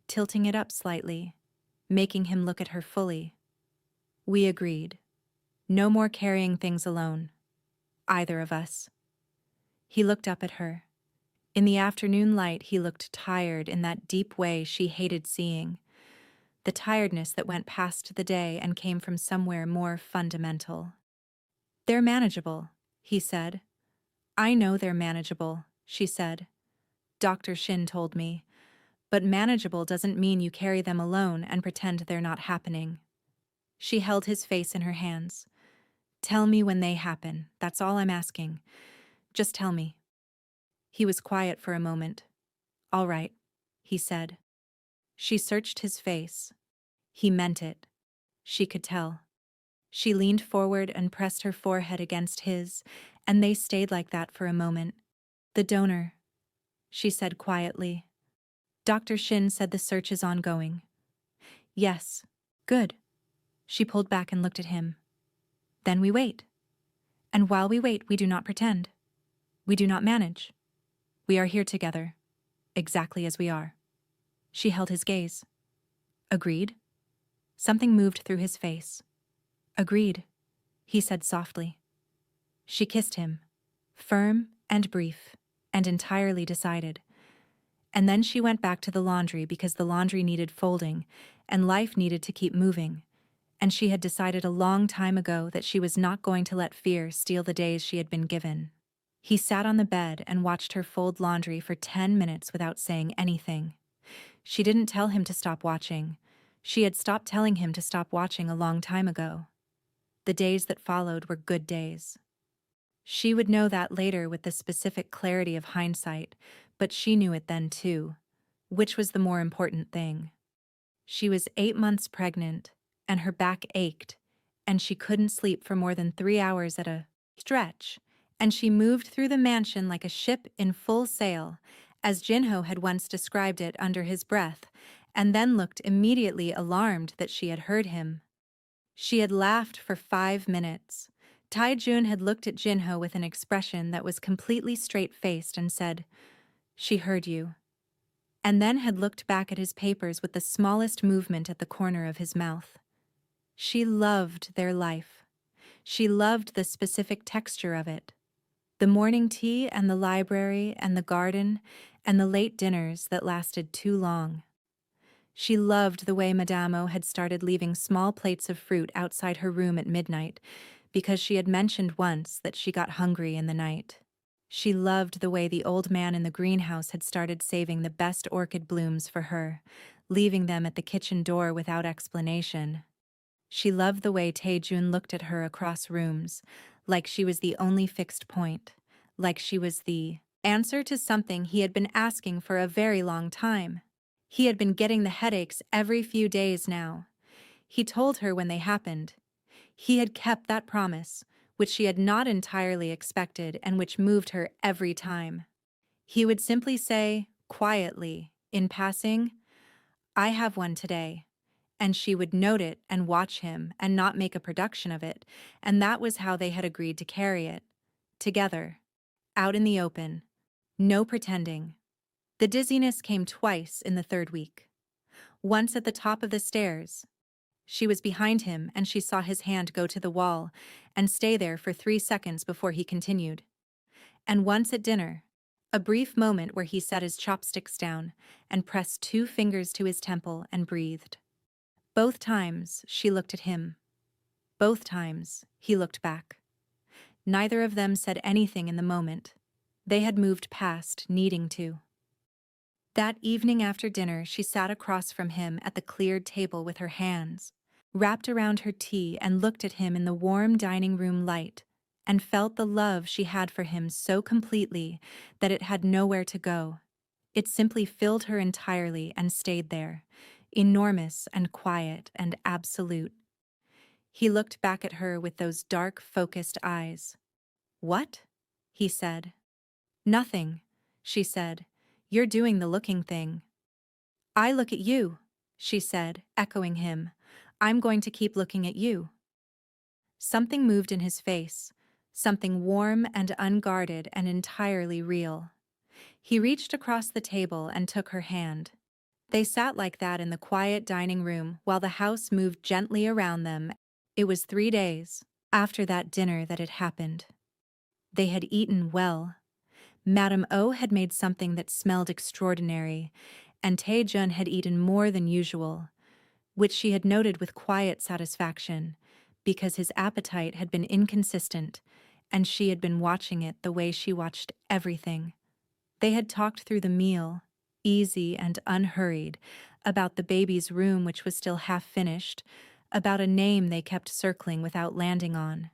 tilting it up slightly, making him look at her fully. We agreed. No more carrying things alone. Either of us. He looked up at her. In the afternoon light, he looked tired in that deep way she hated seeing. The tiredness that went past the day and came from somewhere more fundamental. They're manageable, he said. I know they're manageable, she said. Dr. Shin told me. But manageable doesn't mean you carry them alone and pretend they're not happening. She held his face in her hands. Tell me when they happen, that's all I'm asking. Just tell me. He was quiet for a moment. All right, he said. She searched his face. He meant it. She could tell. She leaned forward and pressed her forehead against his, and they stayed like that for a moment. The donor, she said quietly. Dr. Shin said the search is ongoing. Yes. Good. She pulled back and looked at him. Then we wait. And while we wait, we do not pretend. We do not manage. We are here together, exactly as we are. She held his gaze. Agreed? Something moved through his face. Agreed, he said softly. She kissed him, firm and brief, and entirely decided. And then she went back to the laundry because the laundry needed folding, and life needed to keep moving, and she had decided a long time ago that she was not going to let fear steal the days she had been given. He sat on the bed and watched her fold laundry for 10 minutes without saying anything. She didn't tell him to stop watching. She had stopped telling him to stop watching a long time ago. The days that followed were good days. She would know that later with the specific clarity of hindsight, but she knew it then too. Which was the more important thing? She was 8 months pregnant, and her back ached, and she couldn't sleep for more than 3 hours at a stretch, and she moved through the mansion like a ship in full sail, as Jinho had once described it under his breath, and then looked immediately alarmed that she had heard him. She had laughed for 5 minutes. Tae Jun had looked at Jinho with an expression that was completely straight-faced and said, "She heard you," and then had looked back at his papers with the smallest movement at the corner of his mouth. She loved their life. She loved the specific texture of it. The morning tea and the library and the garden and the late dinners that lasted too long. She loved the way Madame O had started leaving small plates of fruit outside her room at midnight, because she had mentioned once that she got hungry in the night. She loved the way the old man in the greenhouse had started saving the best orchid blooms for her, leaving them at the kitchen door without explanation. She loved the way Tae Jun looked at her across rooms, like she was the only fixed point, like she was the answer to something he had been asking for a very long time. He had been getting the headaches every few days now. He told her when they happened. He had kept that promise, which she had not entirely expected and which moved her every time. He would simply say, quietly, in passing, "I have one today," and she would note it and watch him and not make a production of it, and that was how they had agreed to carry it. Together. Out in the open. No pretending. The dizziness came twice in the 3rd week. Once at the top of the stairs. She was behind him and she saw his hand go to the wall and stay there for 3 seconds before he continued. And once at dinner. A brief moment where he set his chopsticks down and pressed 2 fingers to his temple and breathed. Both times she looked at him. Both times he looked back. Neither of them said anything in the moment. They had moved past needing to. That evening after dinner, she sat across from him at the cleared table with her hands wrapped around her tea and looked at him in the warm dining room light and felt the love she had for him so completely that it had nowhere to go. It simply filled her entirely and stayed there, enormous and quiet and absolute. He looked back at her with those dark, focused eyes. "What?" he said. "Nothing," she said. "You're doing the looking thing." "I look at you," she said, echoing him. "I'm going to keep looking at you." Something moved in his face, something warm and unguarded and entirely real. He reached across the table and took her hand. They sat like that in the quiet dining room while the house moved gently around them. It was 3 days after that dinner that it happened. They had eaten well. Madame O had made something that smelled extraordinary, and Tae Jun had eaten more than usual, which she had noted with quiet satisfaction, because his appetite had been inconsistent, and she had been watching it the way she watched everything. They had talked through the meal, easy and unhurried, about the baby's room which was still half finished, about a name they kept circling without landing on,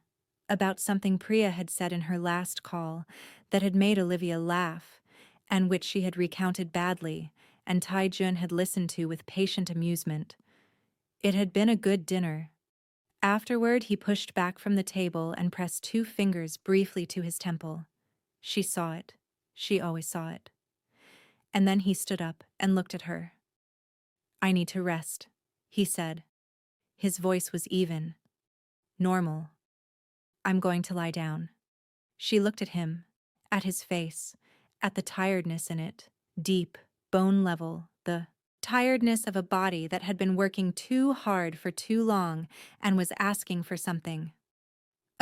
about something Priya had said in her last call that had made Olivia laugh, and which she had recounted badly, and Tae Jun had listened to with patient amusement. It had been a good dinner. Afterward, he pushed back from the table and pressed 2 fingers briefly to his temple. She saw it. She always saw it. And then he stood up and looked at her. "I need to rest," he said. His voice was even. Normal. "I'm going to lie down." She looked at him, at his face, at the tiredness in it, deep, bone level, the tiredness of a body that had been working too hard for too long and was asking for something.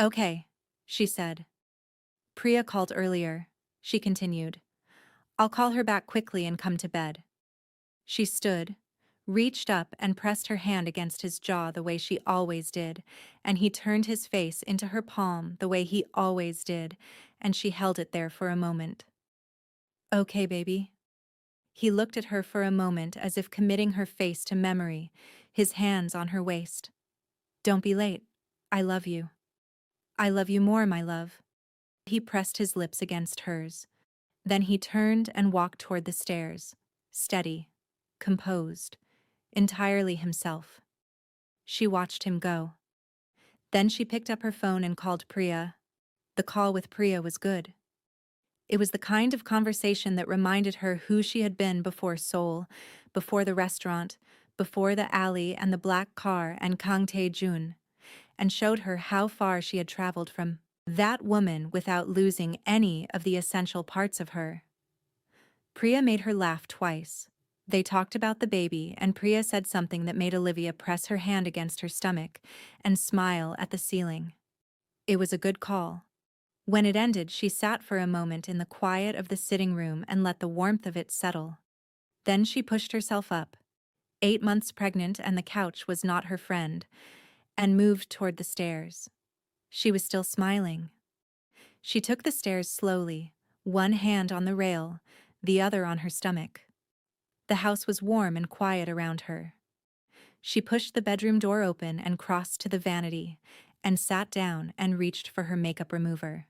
"Okay," she said. "Priya called earlier," she continued. "I'll call her back quickly and come to bed." She stood, reached up and pressed her hand against his jaw the way she always did, and he turned his face into her palm the way he always did, and she held it there for a moment. Okay, baby. He looked at her for a moment as if committing her face to memory, his hands on her waist. Don't be late. I love you. I love you more, my love. He pressed his lips against hers. Then he turned and walked toward the stairs, steady, composed, entirely himself. She watched him go. Then she picked up her phone and called Priya. The call with Priya was good. It was the kind of conversation that reminded her who she had been before Seoul, before the restaurant, before the alley and the black car and Kang Tae Jun, and showed her how far she had traveled from that woman without losing any of the essential parts of her. Priya made her laugh twice. They talked about the baby, and Priya said something that made Olivia press her hand against her stomach and smile at the ceiling. It was a good call. When it ended, she sat for a moment in the quiet of the sitting room and let the warmth of it settle. Then she pushed herself up, 8 months pregnant, and the couch was not her friend, and moved toward the stairs. She was still smiling. She took the stairs slowly, one hand on the rail, the other on her stomach. The house was warm and quiet around her. She pushed the bedroom door open and crossed to the vanity, and sat down and reached for her makeup remover.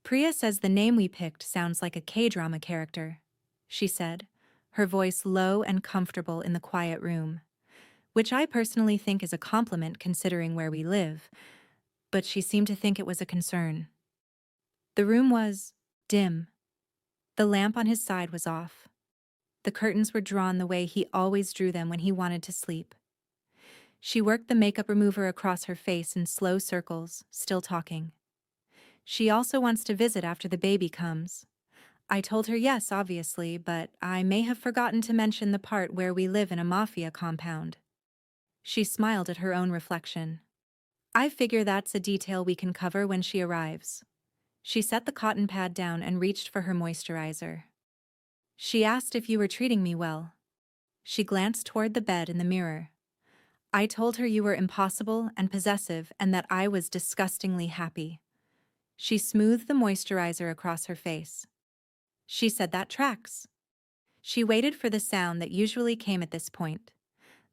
Priya says the name we picked sounds like a K-drama character, she said, her voice low and comfortable in the quiet room, which I personally think is a compliment considering where we live, but she seemed to think it was a concern. The room was dim. The lamp on his side was off. The curtains were drawn the way he always drew them when he wanted to sleep. She worked the makeup remover across her face in slow circles, still talking. She also wants to visit after the baby comes. I told her yes, obviously, but I may have forgotten to mention the part where we live in a Mafia compound. She smiled at her own reflection. I figure that's a detail we can cover when she arrives. She set the cotton pad down and reached for her moisturizer. She asked if you were treating me well. She glanced toward the bed in the mirror. I told her you were impossible and possessive and that I was disgustingly happy. She smoothed the moisturizer across her face. She said that tracks. She waited for the sound that usually came at this point.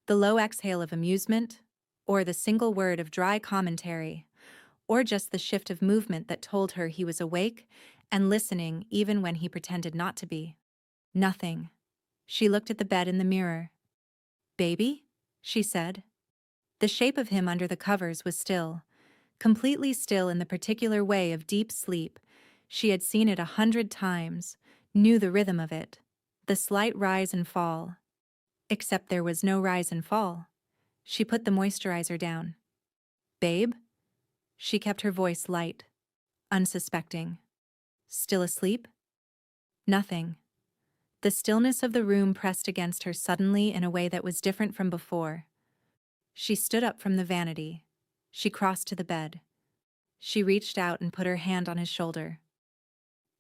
The low exhale of amusement, or the single word of dry commentary, or just the shift of movement that told her he was awake and listening even when he pretended not to be. Nothing. She looked at the bed in the mirror. Baby? She said. The shape of him under the covers was still, completely still in the particular way of deep sleep. She had seen it 100 times, knew the rhythm of it, the slight rise and fall. Except there was no rise and fall. She put the moisturizer down. Babe? She kept her voice light, unsuspecting. Still asleep? Nothing. The stillness of the room pressed against her suddenly in a way that was different from before. She stood up from the vanity. She crossed to the bed. She reached out and put her hand on his shoulder.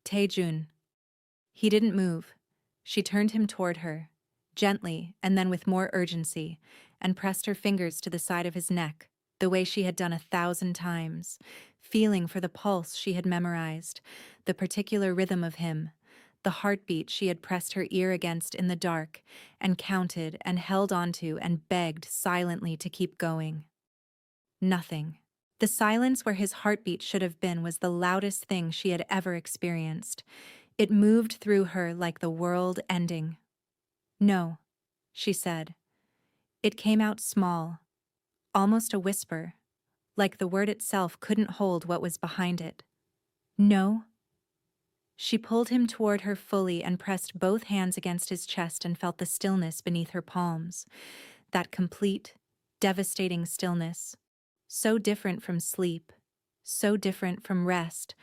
Tae Jun. He didn't move. She turned him toward her, gently and then with more urgency, and pressed her fingers to the side of his neck, the way she had done 1,000 times, feeling for the pulse she had memorized, the particular rhythm of him, the heartbeat she had pressed her ear against in the dark, and counted and held onto and begged silently to keep going. Nothing. The silence where his heartbeat should have been was the loudest thing she had ever experienced. It moved through her like the world ending. No, she said. It came out small, almost a whisper, like the word itself couldn't hold what was behind it. No. She pulled him toward her fully and pressed both hands against his chest and felt the stillness beneath her palms. That complete, devastating stillness. So different from sleep, so different from rest,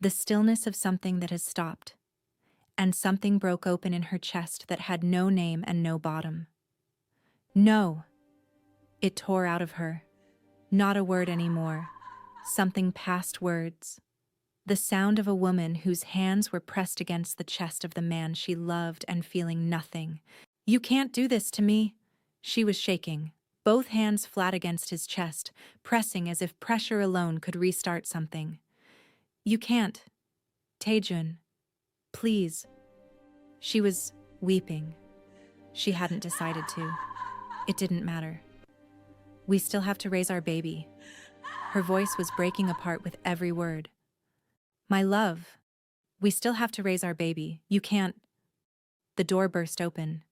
the stillness of something that has stopped. And something broke open in her chest that had no name and no bottom. No! It tore out of her. Not a word anymore. Something past words. The sound of a woman whose hands were pressed against the chest of the man she loved and feeling nothing. You can't do this to me, She was shaking, both hands flat against his chest, pressing as if pressure alone could restart something. You can't. Tae Jun. Please. She was weeping. She hadn't decided to. It didn't matter. We still have to raise our baby. Her voice was breaking apart with every word. My love. We still have to raise our baby. You can't. The door burst open.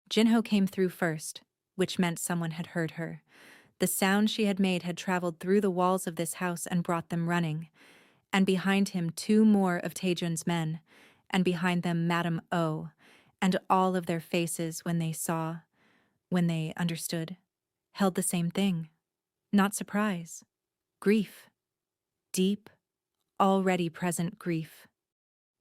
Jinho came through first, which meant someone had heard her. The sound she had made had traveled through the walls of this house and brought them running. And behind him 2 more of Tae Jun's men, and behind them Madame O, and all of their faces when they understood, held the same thing. Not surprise. Grief. Deep, already present grief.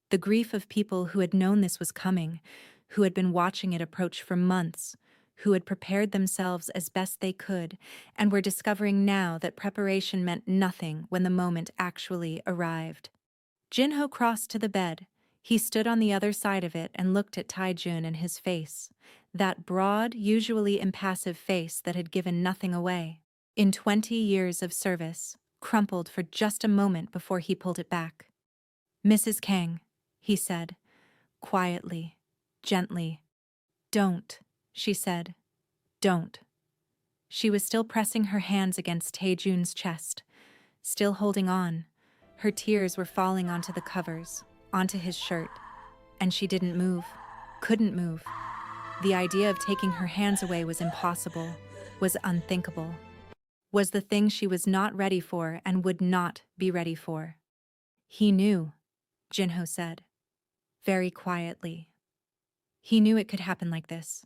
The grief of people who had known this was coming, who had been watching it approach for months, who had prepared themselves as best they could, and were discovering now that preparation meant nothing when the moment actually arrived. Jinho crossed to the bed. He stood on the other side of it and looked at Tae Jun and his face, that broad, usually impassive face that had given nothing away. In 20 years of service, crumpled for just a moment before he pulled it back. Mrs. Kang, he said, quietly, gently. Don't, she said. Don't. She was still pressing her hands against Tae Jun's chest, still holding on. Her tears were falling onto the covers, onto his shirt, and she didn't move, couldn't move. The idea of taking her hands away was impossible, was unthinkable, was the thing she was not ready for and would not be ready for. He knew, Jinho said, very quietly. He knew it could happen like this,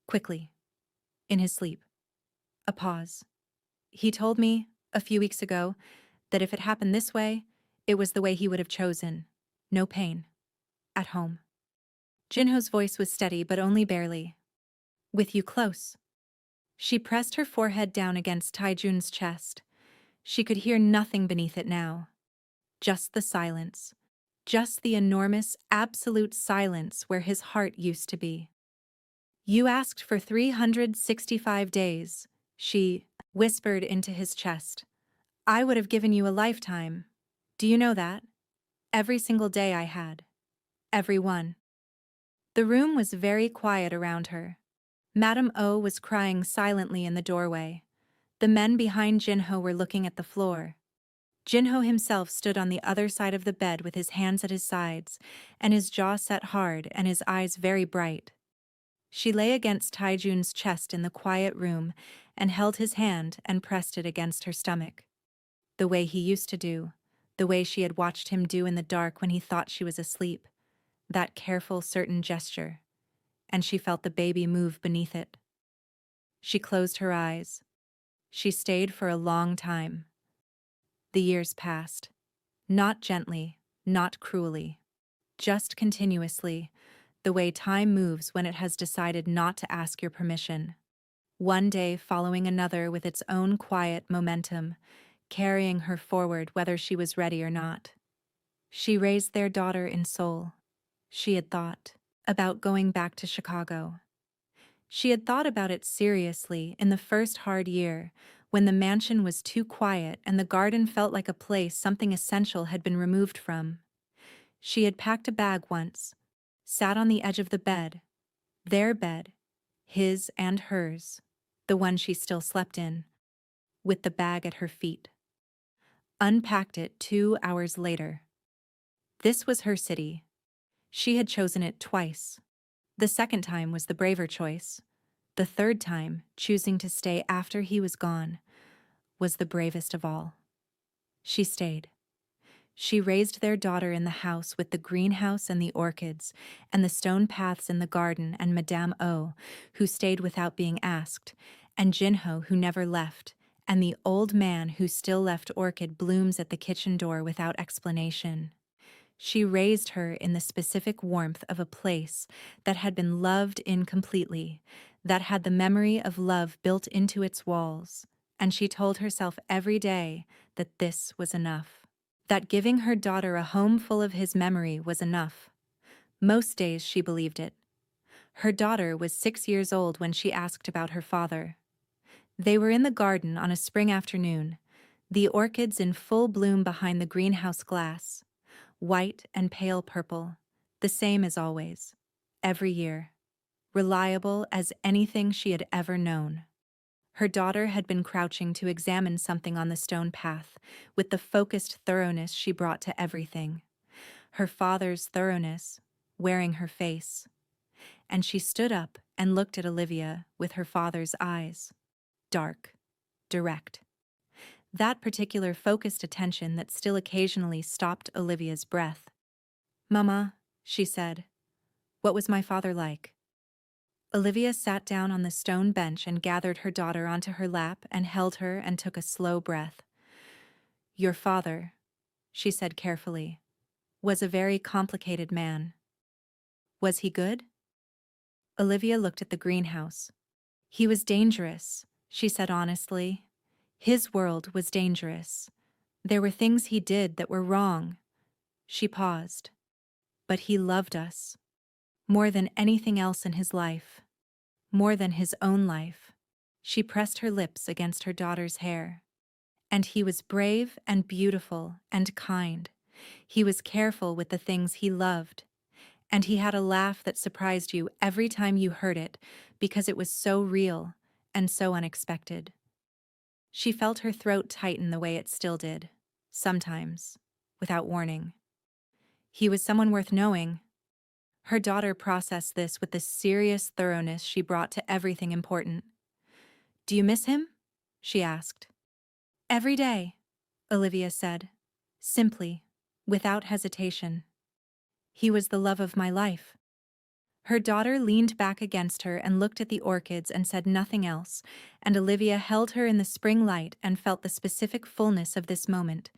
quickly, in his sleep. A pause. He told me, a few weeks ago, that if it happened this way, it was the way he would have chosen. No pain. At home. Jinho's voice was steady, but only barely. With you close. She pressed her forehead down against Tae Jun's chest. She could hear nothing beneath it now. Just the silence. Just the enormous, absolute silence where his heart used to be. You asked for 365 days, she whispered into his chest. I would have given you a lifetime. Do you know that? Every single day I had. Every one. The room was very quiet around her. Madame O was crying silently in the doorway. The men behind Jinho were looking at the floor. Jinho himself stood on the other side of the bed with his hands at his sides, and his jaw set hard and his eyes very bright. She lay against Tae Jun's chest in the quiet room and held his hand and pressed it against her stomach. The way he used to do, the way she had watched him do in the dark when he thought she was asleep, that careful, certain gesture, and she felt the baby move beneath it. She closed her eyes. She stayed for a long time. The years passed. Not gently, not cruelly. Just continuously, the way time moves when it has decided not to ask your permission. One day following another with its own quiet momentum, carrying her forward whether she was ready or not. She raised their daughter in Seoul. She had thought about going back to Chicago. She had thought about it seriously in the first hard year, when the mansion was too quiet and the garden felt like a place something essential had been removed from. She had packed a bag once, sat on the edge of the bed, their bed, his and hers, the one she still slept in, with the bag at her feet. Unpacked it 2 hours later. This was her city. She had chosen it twice. The second time was the braver choice. The third time, choosing to stay after he was gone, was the bravest of all. She stayed. She raised their daughter in the house with the greenhouse and the orchids, and the stone paths in the garden, and Madame O, who stayed without being asked, and Jinho, who never left, and the old man who still left orchid blooms at the kitchen door without explanation. She raised her in the specific warmth of a place that had been loved in completely, that had the memory of love built into its walls, and she told herself every day that this was enough. That giving her daughter a home full of his memory was enough. Most days she believed it. Her daughter was 6 years old when she asked about her father. They were in the garden on a spring afternoon, the orchids in full bloom behind the greenhouse glass, white and pale purple, the same as always, every year, reliable as anything she had ever known. Her daughter had been crouching to examine something on the stone path, with the focused thoroughness she brought to everything. Her father's thoroughness, wearing her face. And she stood up and looked at Olivia with her father's eyes. Dark, direct. That particular focused attention that still occasionally stopped Olivia's breath. "Mama," she said, "what was my father like?" Olivia sat down on the stone bench and gathered her daughter onto her lap and held her and took a slow breath. "Your father," she said carefully, "was a very complicated man. Was he good?" Olivia looked at the greenhouse. "He was dangerous," she said honestly. "His world was dangerous. There were things he did that were wrong." She paused. "But he loved us. More than anything else in his life. More than his own life." She pressed her lips against her daughter's hair. "And he was brave and beautiful and kind. He was careful with the things he loved. And he had a laugh that surprised you every time you heard it because it was so real and so unexpected." She felt her throat tighten the way it still did, sometimes, without warning. "He was someone worth knowing." Her daughter processed this with the serious thoroughness she brought to everything important. "Do you miss him?" she asked. "Every day," Olivia said, simply, without hesitation. "He was the love of my life." Her daughter leaned back against her and looked at the orchids and said nothing else, and Olivia held her in the spring light and felt the specific fullness of this moment.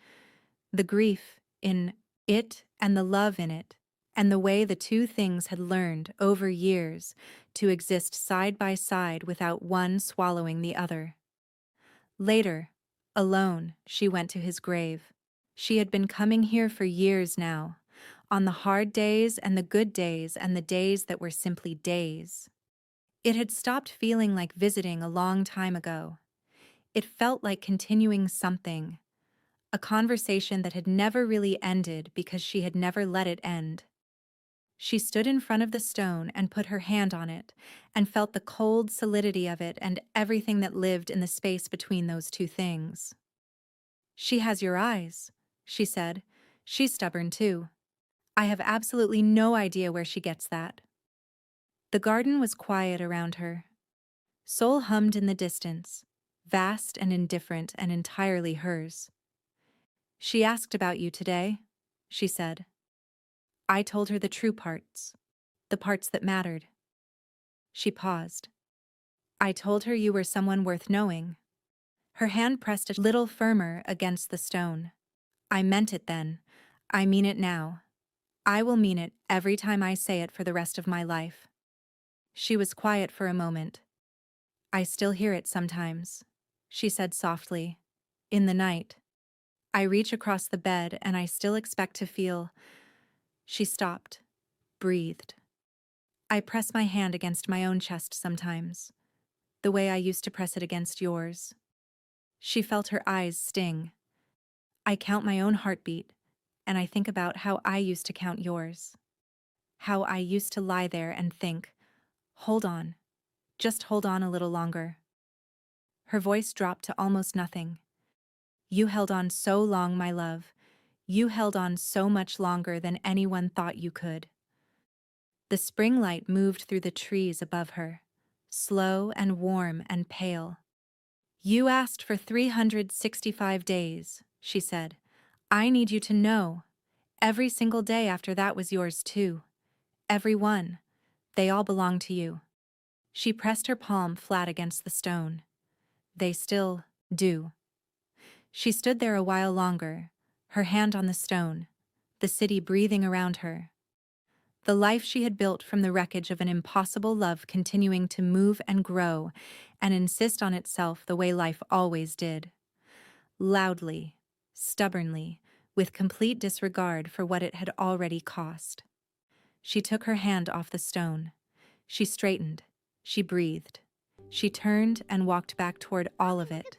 The grief in it and the love in it, and the way the two things had learned, over years, to exist side by side without one swallowing the other. Later, alone, she went to his grave. She had been coming here for years now, on the hard days and the good days and the days that were simply days. It had stopped feeling like visiting a long time ago. It felt like continuing something, a conversation that had never really ended because she had never let it end. She stood in front of the stone and put her hand on it, and felt the cold solidity of it and everything that lived in the space between those two things. "She has your eyes," she said. "She's stubborn too. I have absolutely no idea where she gets that." The garden was quiet around her. Seoul hummed in the distance, vast and indifferent and entirely hers. "She asked about you today," she said. "I told her the true parts, the parts that mattered." She paused. "I told her you were someone worth knowing." Her hand pressed a little firmer against the stone. "I meant it then. I mean it now. I will mean it every time I say it for the rest of my life." She was quiet for a moment. "I still hear it sometimes," she said softly. "In the night. I reach across the bed and I still expect to feel—" She stopped, breathed. "I press my hand against my own chest sometimes, the way I used to press it against yours." She felt her eyes sting. "I count my own heartbeat, and I think about how I used to count yours. How I used to lie there and think, 'Hold on, just hold on a little longer.'" Her voice dropped to almost nothing. "You held on so long, my love. You held on so much longer than anyone thought you could." The spring light moved through the trees above her, slow and warm and pale. "You asked for 365 days, she said. "I need you to know. Every single day after that was yours too. Every one. They all belong to you." She pressed her palm flat against the stone. "They still do." She stood there a while longer, her hand on the stone, the city breathing around her. The life she had built from the wreckage of an impossible love continuing to move and grow and insist on itself the way life always did. Loudly, stubbornly, with complete disregard for what it had already cost. She took her hand off the stone. She straightened. She breathed. She turned and walked back toward all of it,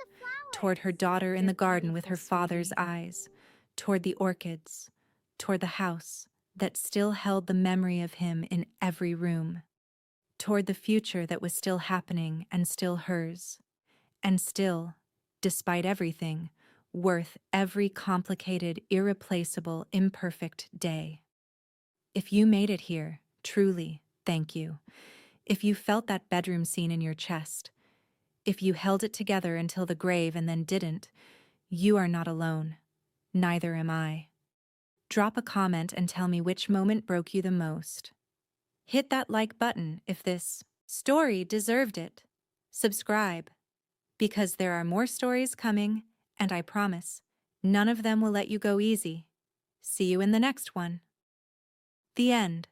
toward her daughter in the garden with her father's eyes, toward the orchids, toward the house that still held the memory of him in every room, toward the future that was still happening and still hers, and still, despite everything, worth every complicated, irreplaceable, imperfect day. If you made it here, truly, thank you. If you felt that bedroom scene in your chest, if you held it together until the grave and then didn't, you are not alone. Neither am I. Drop a comment and tell me which moment broke you the most. Hit that like button if this story deserved it. Subscribe, because there are more stories coming, and I promise, none of them will let you go easy. See you in the next one. The end.